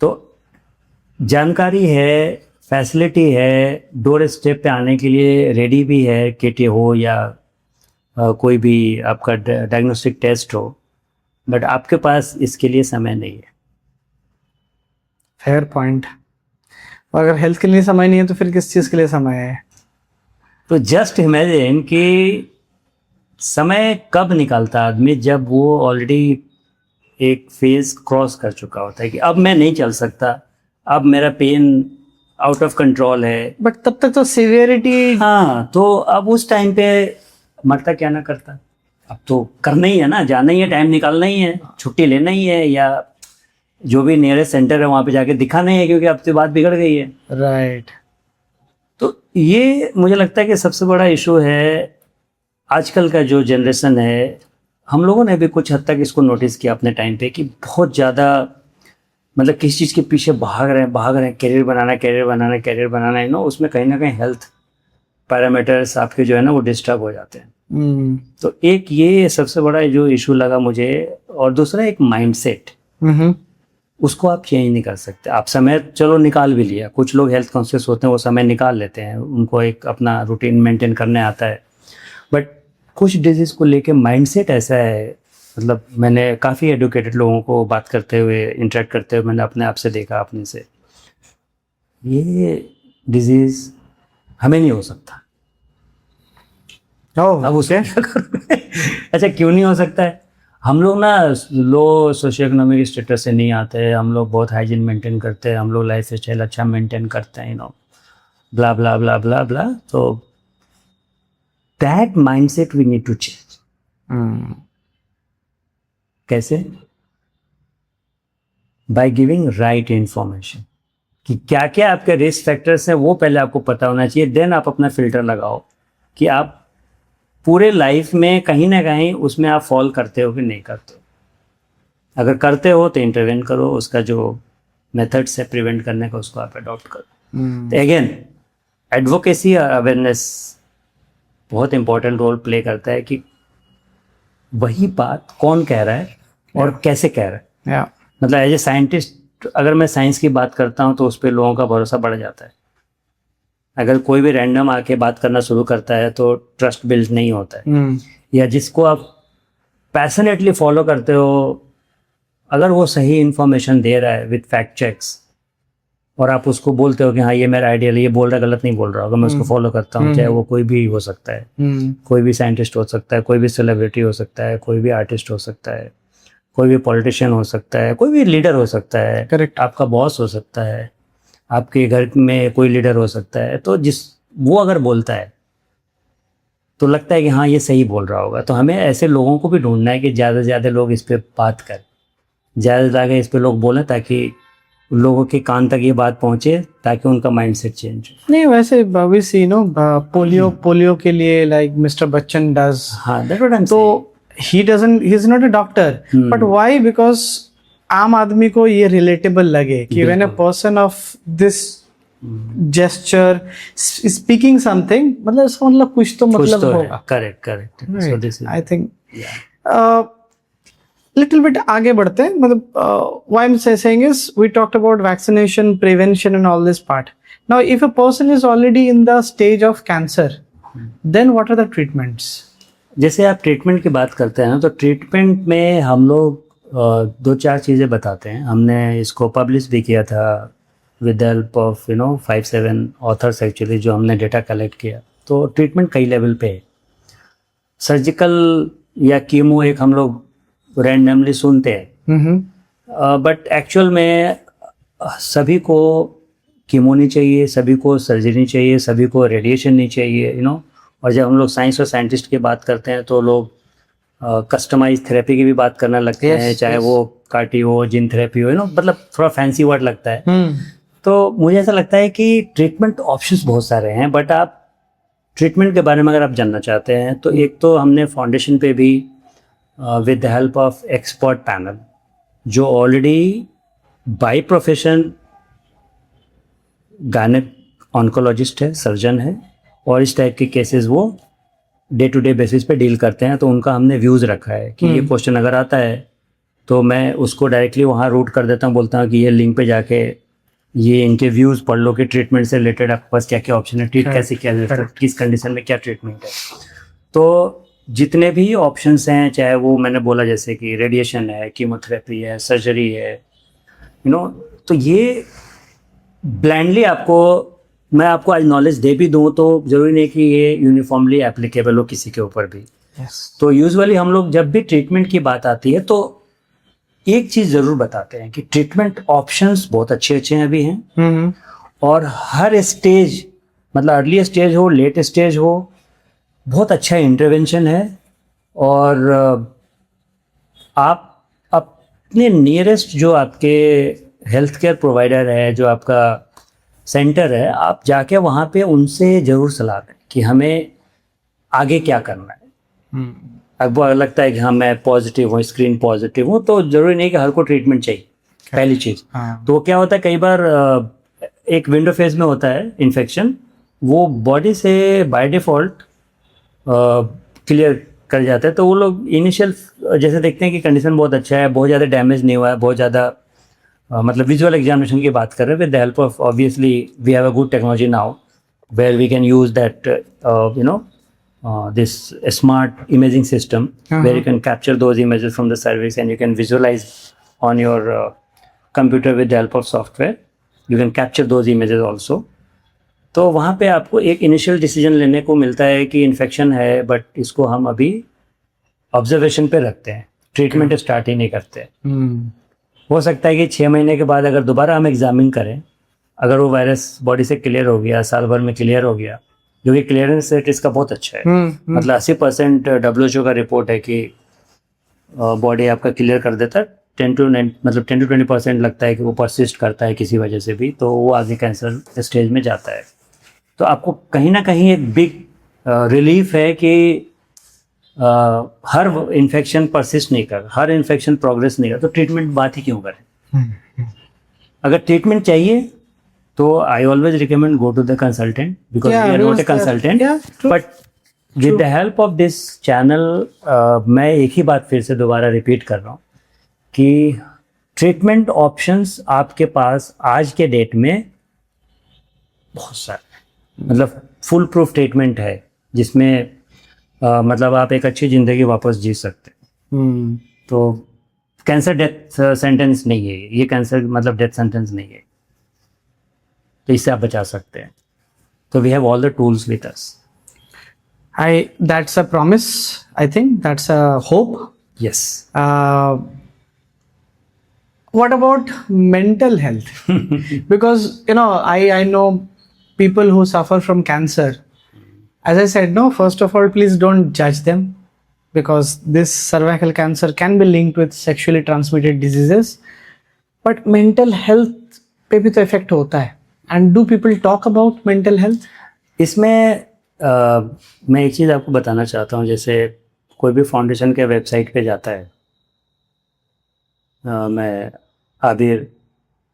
तो जानकारी है, फैसिलिटी है, डोर स्टेप पे आने के लिए रेडी भी है, किट हो या कोई भी आपका डायग्नोस्टिक टेस्ट हो, बट आपके पास इसके लिए समय नहीं है। Fair point. अगर हेल्थ के लिए समय नहीं है तो फिर किस चीज़ के लिए समय है? तो जस्ट इमेजिन कि समय कब निकालता आदमी, जब वो ऑलरेडी एक फेज क्रॉस कर चुका होता है कि अब मैं नहीं चल सकता, अब मेरा पेन आउट ऑफ कंट्रोल है। बट तब तक तो सीवियरिटी, हाँ, तो अब उस टाइम पे मरता क्या ना करता, अब तो करना ही है ना, जाना ही है, टाइम निकालना ही है, छुट्टी लेना ही है, या जो भी नियरेस्ट सेंटर है वहाँ पे जाके दिखाना ही है, क्योंकि अब तो बात बिगड़ गई है। राइट। तो ये मुझे लगता है कि सबसे बड़ा इशू है आजकल का जो जनरेशन है। हम लोगों ने भी कुछ हद तक इसको नोटिस किया अपने टाइम पे कि बहुत ज़्यादा मतलब किसी चीज़ के पीछे भाग रहे हैं, करियर बनाना, उसमें कहीं ना कहीं हेल्थ पैरामीटर्स आपके जो है ना वो डिस्टर्ब हो जाते हैं। तो एक ये सबसे बड़ा जो इशू लगा मुझे, और दूसरा एक माइंडसेट, उसको आप चेंज नहीं कर सकते। आप समय चलो निकाल भी लिया, कुछ लोग हेल्थ कॉन्शियस होते हैं, वो समय निकाल लेते हैं, उनको एक अपना रूटीन मेंटेन करने आता है, बट कुछ डिजीज़ को लेके माइंडसेट ऐसा है। मतलब मैंने काफ़ी एडुकेटेड लोगों को बात करते हुए, इंटरेक्ट करते हुए मैंने अपने आप से देखा, अपने से, ये डिजीज़ हमें नहीं हो सकता। अब उसे अच्छा क्यों नहीं हो सकता है? हम लोग ना लो सोशियो इकोनॉमिक स्टेटस से नहीं आते हैं, हम लोग बहुत हाइजीन मेंटेन करते हैं, हम लोग लाइफ स्टाइल अच्छा मेंटेन करते हैं, ब्ला ब्ला ब्ला ब्ला ब्ला। तो that mindset we need to change. कैसे? बाय गिविंग राइट इंफॉर्मेशन, कि क्या क्या आपके रिस्क फैक्टर्स हैं वो पहले आपको पता होना चाहिए, देन आप अपना फिल्टर लगाओ कि आप पूरे लाइफ में कहीं ना कहीं उसमें आप फॉल करते हो कि नहीं करते हो। अगर करते हो तो इंटरवेन करो, उसका जो मेथड्स है प्रिवेंट करने का उसको आप अडॉप्ट करो। तो अगेन एडवोकेसी और अवेयरनेस बहुत इंपॉर्टेंट रोल प्ले करता है कि वही बात कौन कह रहा है और कैसे कह रहा है। मतलब एज ए साइंटिस्ट अगर मैं साइंस की बात करता हूँ तो उस पर लोगों का भरोसा बढ़ जाता है। अगर कोई भी रैंडम आके बात करना शुरू करता है तो ट्रस्ट बिल्ड नहीं होता है। या जिसको आप पैशनेटली फॉलो करते हो, अगर वो सही इंफॉर्मेशन दे रहा है विद फैक्ट चेक्स और आप उसको बोलते हो कि हाँ ये मेरा आइडियल है, ये बोल रहा है, गलत नहीं बोल रहा होगा, मैं उसको फॉलो करता हूँ, चाहे वो कोई भी हो सकता है, कोई भी साइंटिस्ट हो सकता है, कोई भी सेलिब्रिटी हो सकता है, कोई भी आर्टिस्ट हो सकता है, कोई भी पॉलिटिशियन हो सकता है, कोई भी लीडर हो सकता है, करेक्ट, आपका बॉस हो सकता है, आपके घर में कोई लीडर हो सकता है। तो वो अगर बोलता है तो लगता है कि हाँ ये सही बोल रहा होगा। तो हमें ऐसे लोगों को भी ढूंढना है कि ज़्यादा से ज़्यादा लोग इस पर बात करें, ज़्यादा से ज़्यादा इस पर लोग बोलें, ताकि लोगों के कान तक ये बात पहुंचे, ताकि उनका माइंडसेट चेंज हो। नहीं वैसे वी सी नो पोलियो के लिए लाइक मिस्टर बच्चन डज, हाँ दैट व्हाट आई एम तो he is not a doctor, but why? Because आम आदमी को ये रिलेटेबल लगे कि when a person of this gesture speaking something, मतलब इसका मतलब कुछ तो मतलब होगा। Correct. So this is, I think little bit आगे बढ़ते हैं। मतलब why I'm saying is we talked about vaccination, prevention and all this part. Now if a person is already in the stage of cancer, then what are the treatments? जैसे आप treatment की बात करते हैं ना, तो ट्रीटमेंट में हम लोग 2-4 चीज़ें बताते हैं। हमने इसको पब्लिश भी किया था with the help of 5-7 authors actually, जो हमने डेटा कलेक्ट किया। तो ट्रीटमेंट कई लेवल पे है। सर्जिकल या कीमो एक हम लोग रैंडमली सुनते हैं, बट एक्चुअल में सभी को कीमो नहीं चाहिए, सभी को सर्जरी नहीं चाहिए, सभी को रेडिएशन नहीं चाहिए, और जब हम लोग साइंस और साइंटिस्ट की बात करते हैं तो लोग कस्टमाइज थेरेपी की भी बात करने लगते हैं, चाहे वो कार्टी हो, जीन थेरेपी हो, मतलब थोड़ा फैंसी वर्ड लगता है। तो मुझे ऐसा लगता है कि ट्रीटमेंट ऑप्शंस बहुत सारे हैं, बट आप ट्रीटमेंट के बारे में अगर आप जानना चाहते हैं तो एक तो हमने फाउंडेशन पे भी with the help of expert panel, जो already by profession gynaec oncologist है, सर्जन है, और इस टाइप के केसेस वो डे टू डे बेसिस पे डील करते हैं। तो उनका हमने व्यूज़ रखा है कि ये क्वेश्चन अगर आता है तो मैं उसको डायरेक्टली वहाँ रूट कर देता हूँ, बोलता हूँ कि ये लिंक पे जाके ये इनके व्यूज़ पढ़ लो कि ट्रीटमेंट से रिलेटेड आपके पास क्या क्या ऑप्शन है, ट्रीट कैसे किया जाता है, किस कंडीशन में क्या ट्रीटमेंट है। तो जितने भी ऑप्शंस हैं, चाहे वो मैंने बोला जैसे कि रेडिएशन है, कीमोथेरेपी है, सर्जरी है, तो ये ब्लाइंडली मैं आपको आज नॉलेज दे भी दूँ तो ज़रूरी नहीं कि ये यूनिफॉर्मली एप्लीकेबल हो किसी के ऊपर भी। तो यूजुअली हम लोग जब भी ट्रीटमेंट की बात आती है तो एक चीज़ ज़रूर बताते हैं कि ट्रीटमेंट ऑप्शंस बहुत अच्छे अभी हैं, और हर स्टेज, मतलब अर्ली स्टेज हो, लेट स्टेज हो, बहुत अच्छा इंटरवेंशन है। और आप अपने नियरेस्ट जो आपके हेल्थ केयर प्रोवाइडर है, जो आपका सेंटर है, आप जाके वहाँ पे उनसे ज़रूर सलाह लें कि हमें आगे क्या करना है। अब लगता है कि हाँ मैं पॉजिटिव हूँ, स्क्रीन पॉजिटिव हूँ, तो ज़रूरी नहीं कि हर को ट्रीटमेंट चाहिए, पहली चीज़। तो क्या होता है, कई बार एक विंडो फेज में होता है इन्फेक्शन, वो बॉडी से बाय डिफ़ॉल्ट क्लियर कर जाता है। तो वो लोग इनिशियल जैसे देखते हैं कि कंडीशन बहुत अच्छा है, बहुत ज़्यादा डैमेज नहीं हुआ है, बहुत ज़्यादा मतलब विजुअल एग्जामिनेशन की बात कर रहे हैं, with the help of obviously we have a good technology now where we can use that this smart imaging system where you can capture those images from the cervix and you can visualize on your computer with the help of software. You can capture those images also. तो वहाँ पे आपको एक initial decision लेने को मिलता है कि इन्फेक्शन है, बट इसको हम अभी ऑब्जर्वेशन पे रखते हैं, ट्रीटमेंट स्टार्ट ही नहीं करते। हो सकता है कि 6 महीने के बाद अगर दोबारा हम एग्जामिन करें, अगर वो वायरस बॉडी से क्लियर हो गया, साल भर में क्लियर हो गया, जो कि क्लियरेंस रेट इसका बहुत अच्छा है। मतलब 80% WHO का रिपोर्ट है कि बॉडी आपका क्लियर कर देता है। 10 to 20% लगता है कि वो परसिस्ट करता है किसी वजह से भी, तो वो आगे कैंसर स्टेज में जाता है। तो आपको कहीं ना कहीं एक बिग रिलीफ है कि हर इन्फेक्शन परसिस्ट नहीं कर, हर इन्फेक्शन प्रोग्रेस नहीं कर, तो ट्रीटमेंट बात ही क्यों करें। अगर ट्रीटमेंट चाहिए तो I always recommend go to the consultant, because we are not a consultant, but with the help of this channel मैं एक ही बात फिर से दोबारा रिपीट कर रहा हूँ कि ट्रीटमेंट ऑप्शंस आपके पास आज के डेट में बहुत सारे, मतलब फुल प्रूफ ट्रीटमेंट है जिसमें मतलब आप एक अच्छी ज़िंदगी वापस जी सकते हैं। तो कैंसर डेथ सेंटेंस नहीं है ये, कैंसर मतलब डेथ सेंटेंस नहीं है, तो इससे आप बचा सकते हैं। तो we have all the tools with us. That's a promise. I think that's a hope. Yes. What about mental health? Because I know people who suffer from cancer. As I said, no, first of all, please don't judge them, because this cervical cancer can be linked with sexually transmitted diseases. But mental health पे भी तो effect होता है. And do people talk about mental health? इसमें मैं एक चीज़ आपको बताना चाहता हूँ। जैसे कोई भी फाउंडेशन के वेबसाइट पे जाता है, मैं आबिर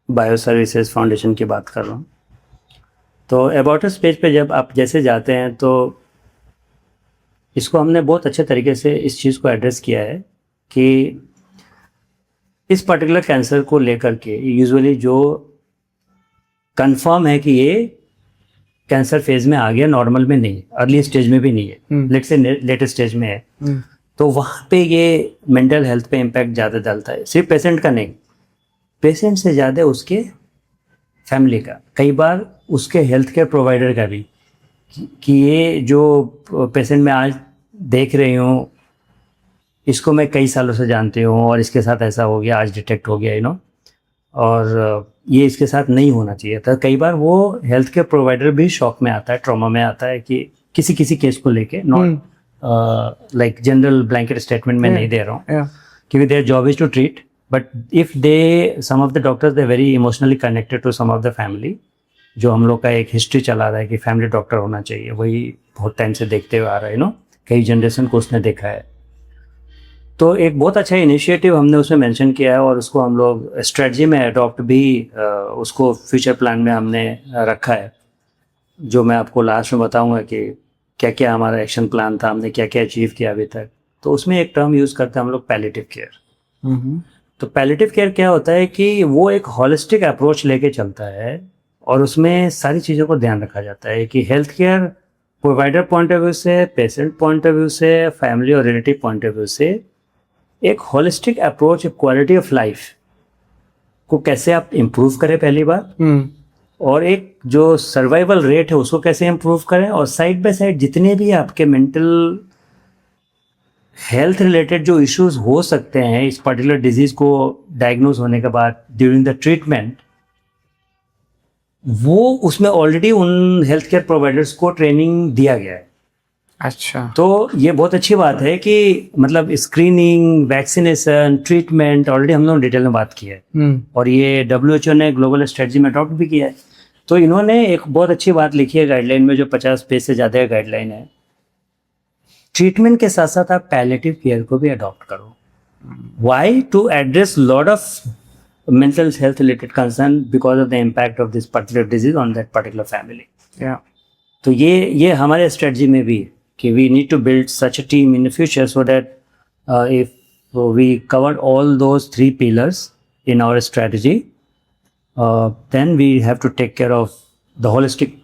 बायो सर्विसेज फाउंडेशन की बात कर रहा हूँ, तो अबाउट अस पेज पे जब आप जैसे जाते हैं तो इसको हमने बहुत अच्छे तरीके से इस चीज़ को एड्रेस किया है कि इस पर्टिकुलर कैंसर को लेकर के यूजुअली जो कंफर्म है कि ये कैंसर फेज में आ गया, नॉर्मल में नहीं, अर्ली स्टेज में भी नहीं है, लेट्स से लेटेस्ट स्टेज में है, तो वहाँ पे ये मेंटल हेल्थ पे इम्पैक्ट ज़्यादा डालता है। सिर्फ पेशेंट का नहीं, पेशेंट से ज़्यादा उसके फैमिली का, कई बार उसके हेल्थ केयर प्रोवाइडर का भी, कि ये जो पेशेंट मैं आज देख रही हूँ इसको मैं कई सालों से जानती हूँ और इसके साथ ऐसा हो गया, आज डिटेक्ट हो गया और ये इसके साथ नहीं होना चाहिए था। कई बार वो हेल्थ केयर प्रोवाइडर भी शॉक में आता है, ट्रॉमा में आता है कि किसी केस को लेके, not like general blanket statement में नहीं दे रहा हूँ, क्योंकि their job is to treat, but if they some of the doctors they very emotionally connected to some of the family. जो हम लोग का एक हिस्ट्री चला रहा है कि फैमिली डॉक्टर होना चाहिए, वही बहुत टाइम से देखते हुए आ रहा है, कई जनरेशन को उसने देखा है। तो एक बहुत अच्छा इनिशिएटिव हमने उसमें मेंशन किया है और उसको हम लोग स्ट्रेटजी में अडॉप्ट भी उसको फ्यूचर प्लान में हमने रखा है, जो मैं आपको लास्ट में बताऊंगा कि क्या क्या हमारा एक्शन प्लान था, हमने क्या क्या अचीव किया अभी तक। तो उसमें एक टर्म यूज़ करते हैं हम लोग, पैलिएटिव केयर। तो पैलिएटिव केयर क्या होता है कि वो एक होलिस्टिक अप्रोच लेके चलता है और उसमें सारी चीज़ों को ध्यान रखा जाता है कि health care provider point of view से, पेशेंट पॉइंट ऑफ व्यू से, फैमिली और रिलेटिव पॉइंट ऑफ व्यू से एक holistic approach, quality of life को कैसे आप इम्प्रूव करें पहली बार, और एक जो सर्वाइवल रेट है उसको कैसे इम्प्रूव करें, और साइड बाय साइड जितने भी आपके मेंटल हेल्थ रिलेटेड जो इश्यूज हो सकते हैं इस पर्टिकुलर डिजीज को डायग्नोज होने के बाद ड्यूरिंग द ट्रीटमेंट, वो उसमें ऑलरेडी उन हेल्थ केयर प्रोवाइडर्स को ट्रेनिंग दिया गया है। अच्छा, तो ये बहुत अच्छी बात है कि मतलब स्क्रीनिंग, वैक्सीनेशन, ट्रीटमेंट ऑलरेडी हम लोग डिटेल में बात की है और ये WHO ने ग्लोबल स्ट्रेटजी में अडॉप्ट भी किया है। तो इन्होंने एक बहुत अच्छी बात लिखी है गाइडलाइन में, जो 50 पेज से ज़्यादा गाइडलाइन है। ट्रीटमेंट के साथ साथ आप पैलिएटिव केयर को भी अडॉप्ट करो। Why? To address lot of mental health related concern because of the impact of this particular disease on that particular family. Yeah. तो ये हमारे स्ट्रेटजी में भी कि we need to build such a team in the future so that if we covered all those 3 pillars in our strategy, then we have to take care of the holistic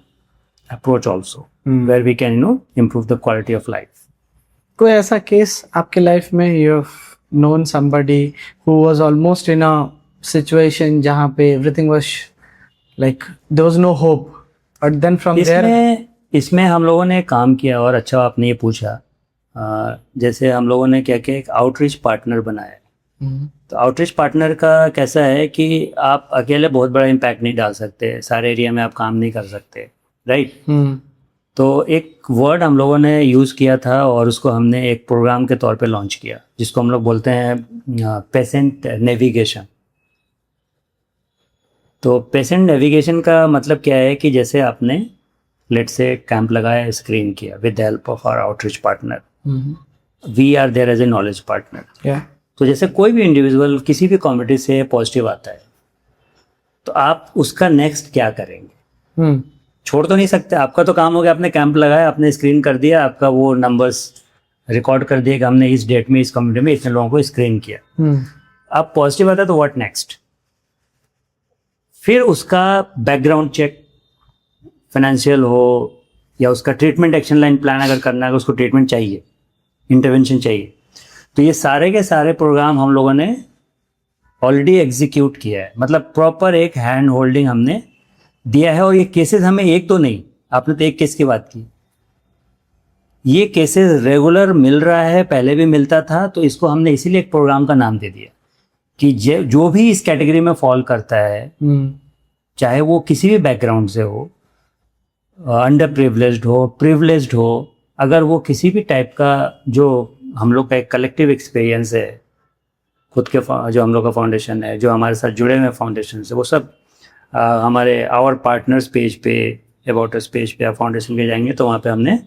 approach also, where we can improve the quality of life. कोई ऐसा case आपके life में you have known somebody who was almost in a situation जहाँ पे everything was like there was no hope, but then from there इसमें हम लोगों ने काम किया, और अच्छा आपने ये पूछा, जैसे हम लोगों ने क्या किया, एक आउटरीच पार्टनर बनाया। तो आउटरीच पार्टनर का कैसा है कि आप अकेले बहुत बड़ा इम्पैक्ट नहीं डाल सकते, सारे एरिया में आप काम नहीं कर सकते, राइट? तो एक वर्ड हम लोगों ने यूज़ किया था और उसको हमने एक प्रोग्राम के तौर पे लॉन्च किया, जिसको हम लोग बोलते हैं पेशेंट नेविगेशन। तो पेशेंट नेविगेशन का मतलब क्या है कि जैसे आपने लेट से कैंप लगाया, स्क्रीन किया with the help of our outreach partner, we are there as a knowledge partner. Yeah. तो जैसे कोई भी इंडिविजुअल किसी भी कम्युनिटी से पॉजिटिव आता है, तो आप उसका नेक्स्ट क्या करेंगे? छोड़ तो नहीं सकते, आपका तो काम हो गया, आपने कैंप लगाया, आपने स्क्रीन कर दिया, आपका वो नंबर्स रिकॉर्ड कर दिया कि हमने इस डेट में इस कम्युनिटी में इतने लोगों को स्क्रीन किया। अब पॉजिटिव आता है तो व्हाट नेक्स्ट? फिर उसका बैकग्राउंड चेक, फाइनेंशियल हो या उसका ट्रीटमेंट एक्शन लाइन प्लान अगर करना है, उसको ट्रीटमेंट चाहिए, इंटरवेंशन चाहिए, तो ये सारे के सारे प्रोग्राम हम लोगों ने ऑलरेडी एग्जीक्यूट किया है। मतलब प्रॉपर एक हैंड होल्डिंग हमने दिया है। और ये केसेस हमें एक तो नहीं, आपने तो एक केस की बात की, ये केसेस रेगुलर मिल रहा है, पहले भी मिलता था, तो इसको हमने इसीलिए एक प्रोग्राम का नाम दे दिया कि जो भी इस कैटेगरी में फॉल करता है, चाहे वो किसी भी बैकग्राउंड से हो, अंडर प्रिविलेज्ड हो, प्रिविलेज्ड हो, अगर वो किसी भी टाइप का, जो हम लोग का एक कलेक्टिव एक्सपीरियंस है, खुद के जो हम लोग का फाउंडेशन है, जो हमारे साथ जुड़े हुए फाउंडेशन है, वो सब हमारे आवर पार्टनर्स पेज पे, अबाउट अस पेज पे, आप फाउंडेशन के जाएंगे तो वहाँ पे हमने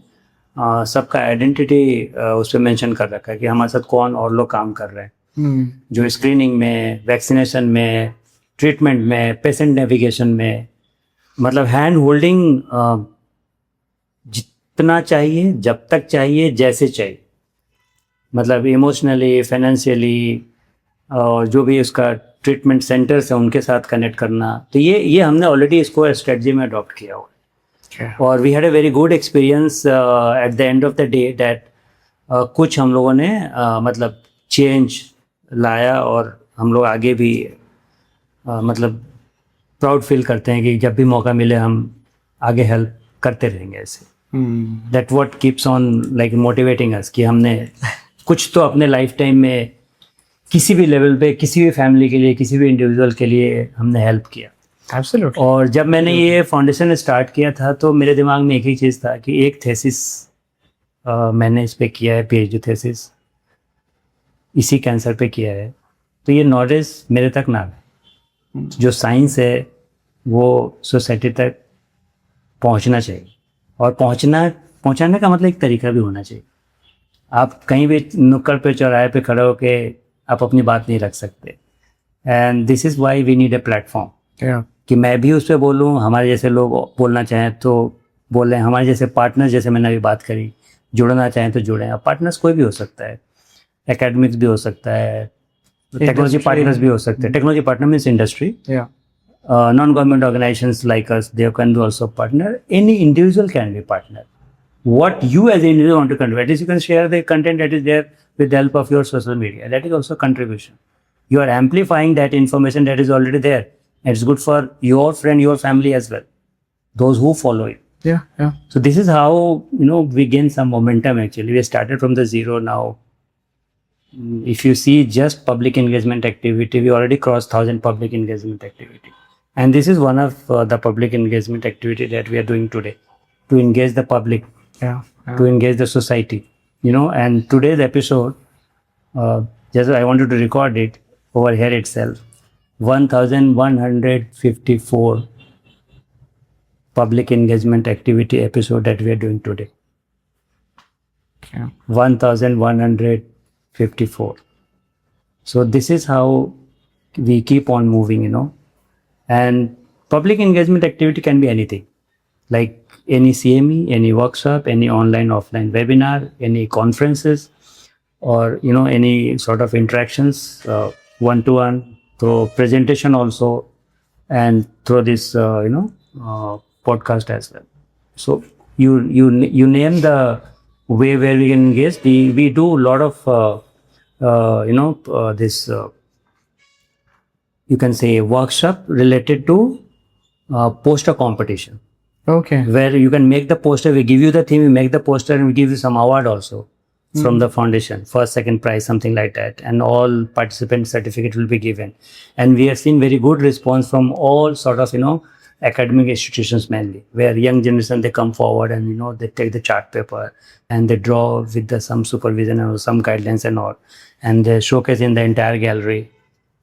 सबका आइडेंटिटी उस पर मैंशन कर रखा है कि हमारे साथ कौन और लोग काम कर रहे हैं, जो स्क्रीनिंग में, वैक्सीनेशन में, ट्रीटमेंट में, पेशेंट नेविगेशन में। मतलब हैंड होल्डिंग जितना चाहिए, जब तक चाहिए, जैसे चाहिए, मतलब इमोशनली, फाइनेंशियली, और जो भी उसका ट्रीटमेंट सेंटर्स है उनके साथ कनेक्ट करना। तो ये हमने ऑलरेडी इसको स्ट्रेटजी में अडॉप्ट किया हुआ है। और we had a very good experience at the end of the day that कुछ हम लोगों ने मतलब चेंज लाया, और हम लोग आगे भी मतलब प्राउड फील करते हैं कि जब भी मौका मिले हम आगे हेल्प करते रहेंगे ऐसे। That what keeps on like motivating अस कि हमने कुछ तो अपने लाइफ टाइम में किसी भी लेवल पे, किसी भी फैमिली के लिए, किसी भी इंडिविजुअल के लिए हमने हेल्प किया। Absolutely. और जब मैंने ये फाउंडेशन स्टार्ट किया था तो मेरे दिमाग में एक ही चीज़ था कि एक थेसिस मैंने इस पे किया है, पीएचडी थेसिस इसी कैंसर पे किया है, तो ये नॉलेज मेरे तक ना आए, जो साइंस है वो सोसाइटी तक पहुंचना चाहिए। और पहुंचाने का मतलब एक तरीका भी होना चाहिए। आप कहीं भी नुक्कड़ पे, चौराहे पे खड़े होके आप अपनी बात नहीं रख सकते। And this is why we need a platform कि मैं भी उस पर बोलूँ, हमारे जैसे लोग बोलना चाहें तो बोलें, हमारे जैसे पार्टनर्स, जैसे मैंने अभी बात करी, जुड़ना चाहें तो जुड़ें। अब पार्टनर्स कोई भी हो सकता है, एकेडमिक्स भी हो सकता है, टेक्नोलॉजी पार्टनर्स भी हो सकते हैं। Technology partner means industry, non-government organizations like us, they can do also partner. Any individual can be partner. What you as an individual want to contribute, at least you can share the content that is there with the help of your social media. That is also contribution. You are amplifying that information that is already there. And it's good for your friend, your family as well, those who follow it. Yeah. So this is how, we gain some momentum actually. We started from the zero now. If you see just public engagement activity, we already crossed 1,000 public engagement activity. And this is one of the public engagement activity that we are doing today, to engage the public, to engage the society, and today's episode, just I wanted to record it over here itself, 1,154 public engagement activity episode that we are doing today. 1,154. So this is how we keep on moving, And public engagement activity can be anything, like any CME, any workshop, any online, offline webinar, any conferences, or any sort of interactions, one-to-one, through presentation also, and through this podcast as well. So you name the way where we can engage. We do a lot of this. You can say workshop related to poster competition. Okay. Where you can make the poster, we give you the theme, we make the poster, and we give you some award also from the foundation, first, second prize, something like that. And all participant certificate will be given. And we have seen very good response from all sort of, academic institutions mainly, where young generation they come forward and they take the chart paper and they draw with some supervision or some guidelines and all, and they showcase in the entire gallery.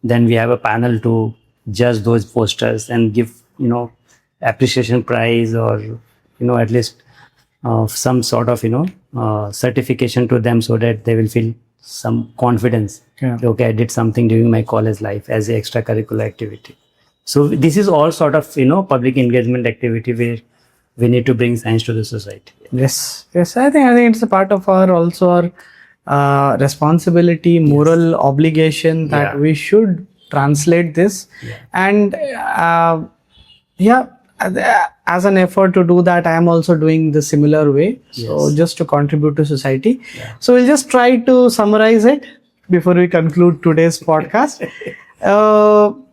Then we have a panel to judge those posters and give appreciation prize, or at least some sort of certification to them, so that they will feel some confidence. Yeah. Okay, I did something during my college life as an extracurricular activity. So this is all sort of public engagement activity where we need to bring science to the society. Yes. I think it's a part of our responsibility, moral obligation that Yeah. we should translate this, and as an effort to do that, I am also doing the similar way. So Yes. just to contribute to society. So we'll just try to summarize it before we conclude today's podcast.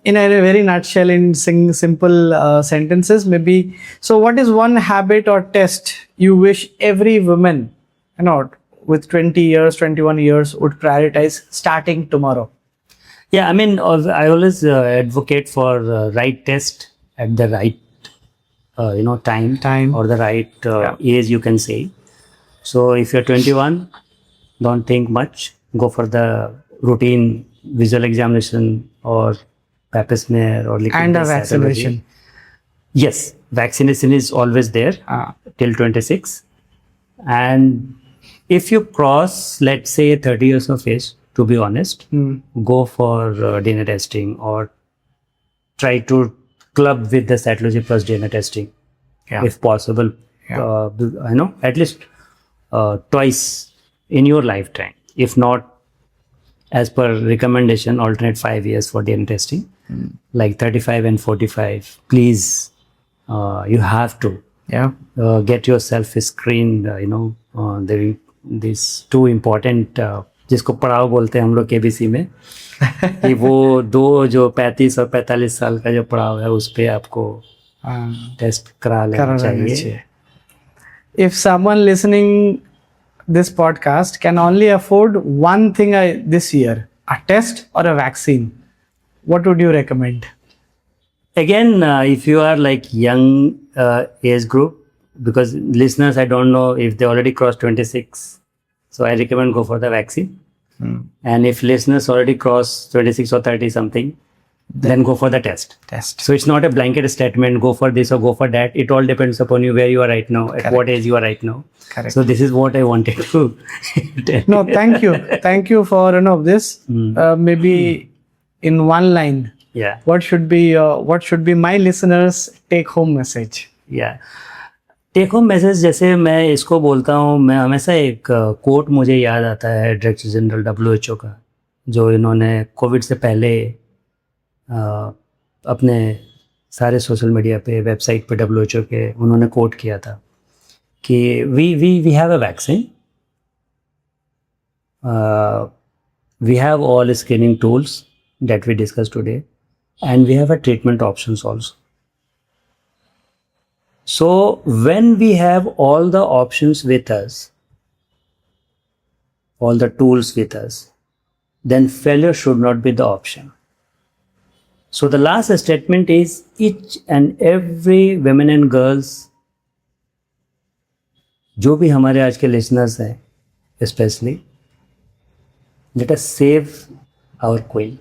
In a very nutshell, in simple sentences, maybe. So, what is one habit or test you wish every woman, with 20 years, 21 years, would prioritize starting tomorrow? Yeah, I mean, I always advocate for right test at the right time or the right age, you can say. So if you're 21, don't think much. Go for the routine visual examination or pap smear or liquid And a based vaccination. cytology. Yes, vaccination is always there till 26. And if you cross, let's say, 30 years of age, to be honest, go for DNA testing, or try to club with the cytology plus DNA testing, if possible. At least twice in your lifetime. If not, as per recommendation, alternate 5 years for DNA testing, like 35 and 45. Please, you have to get yourself screened. These two important, जिसको पड़ाव बोलते हैं हम लोग KBC में, कि वो दो जो 35 और 45 साल का जो पड़ाव है, उस पे आपको टेस्ट करा लेना चाहिए. If someone listening this podcast can only afford one thing this year, a test or a vaccine, what would you recommend? Again, if you are like young age group, because listeners, I don't know if they already crossed 26, so I recommend go for the vaccine. And if listeners already cross 26 or 30 something, then go for the test. So it's not a blanket statement, go for this or go for that. It all depends upon you, where you are right now, at what age you are right now. Correct. So this is what I wanted to tell. No, thank you. Thank you for this. Maybe in one line, Yeah. what should be my listeners' take-home message? Yeah. Take home message जैसे मैं इसको बोलता हूँ, मैं हमेशा एक coat मुझे याद आता है डायरेक्टर जनरल WHO का, जो इन्होंने कोविड से पहले अपने सारे सोशल मीडिया पे, वेबसाइट पे WHO के उन्होंने कोट किया था कि we have a vaccine, we have all screening tools that we discuss today, and we have a treatment options also. So when we have all the options with us, all the tools with us, then failure should not be the option. So the last statement is, each and every women and girls, जो भी हमारे आज के listeners हैं, especially, let us save our queen.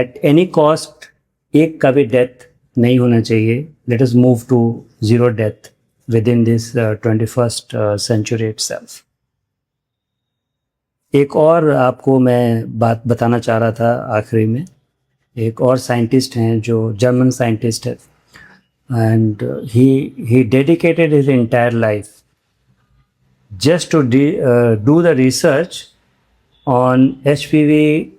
At any cost, एक का भी death नहीं होना चाहिए. Let us move to zero death within this 21st century itself. एक और आपको मैं बात बताना चाह रहा था आखिरी में. एक और साइंटिस्ट हैं जो जर्मन साइंटिस्ट है, and he dedicated his entire life just to do the research on HPV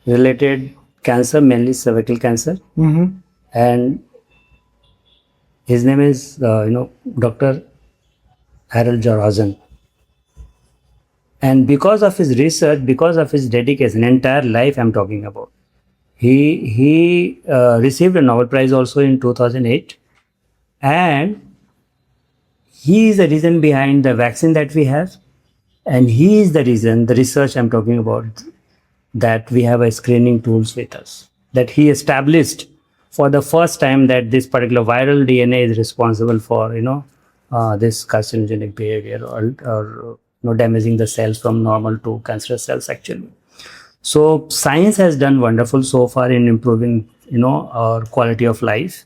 related cancer, mainly cervical cancer. And his name is Dr. Harold Jorhazen. And because of his research, because of his dedication, entire life I'm talking about, he received a Nobel Prize also in 2008, and he is the reason behind the vaccine that we have, and he is the reason, the research I'm talking about, that we have a screening tools with us, that he established for the first time that this particular viral DNA is responsible for, this carcinogenic behavior or damaging the cells from normal to cancerous cells actually. So science has done wonderful so far in improving, our quality of life.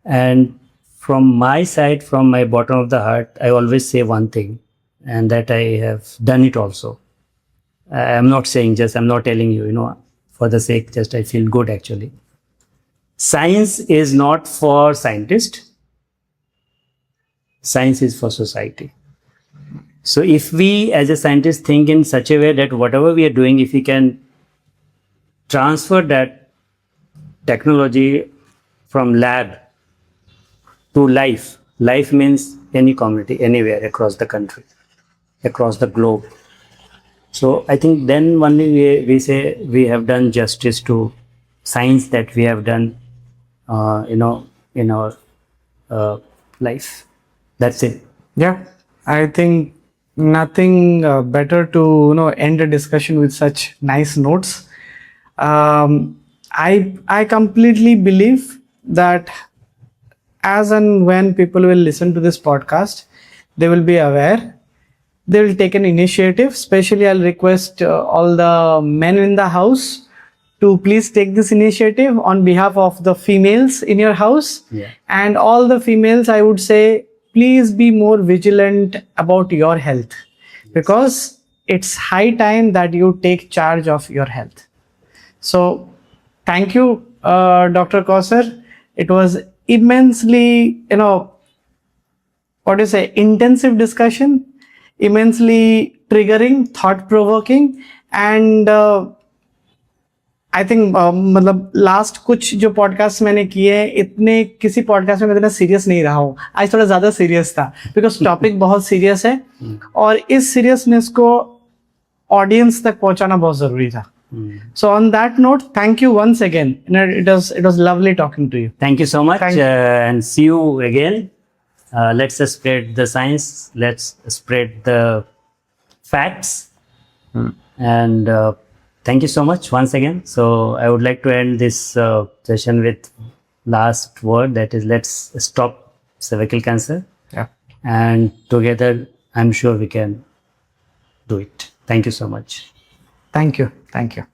And from my side, from my bottom of the heart, I always say one thing, and that I have done it also. I'm not saying I'm not telling you, for the sake, just I feel good actually. Science is not for scientists. Science is for society. So if we as a scientist think in such a way that whatever we are doing, if we can transfer that technology from lab to life means any community, anywhere across the country, across the globe. So I think then only we say we have done justice to science that we have done, in our life. That's it. Yeah, I think nothing better to end a discussion with such nice notes. I completely believe that as and when people will listen to this podcast, they will be aware. They will take an initiative. Especially, I'll request all the men in the house to please take this initiative on behalf of the females in your house. Yeah. And all the females, I would say, please be more vigilant about your health, because it's high time that you take charge of your health. So thank you, Dr. Kausar. It was immensely, intensive discussion, immensely triggering, thought-provoking, and I think मतलब last कुछ जो podcast मैंने किए हैं, इतने किसी podcast में मैं इतना सीरियस नहीं रहा हूँ. आज थोड़ा ज़्यादा सीरियस था, बिकॉज टॉपिक बहुत सीरियस है और इस सीरियसनेस को ऑडियंस तक पहुँचाना बहुत ज़रूरी था. So on that note, thank you once again. It was lovely talking to you. Thank you so much, Thank you. and see you again. Let's spread the science. Let's spread the facts. And thank you so much once again. So I would like to end this session with last word. That is, let's stop cervical cancer. Yeah. And together, I'm sure we can do it. Thank you so much. Thank you. Thank you.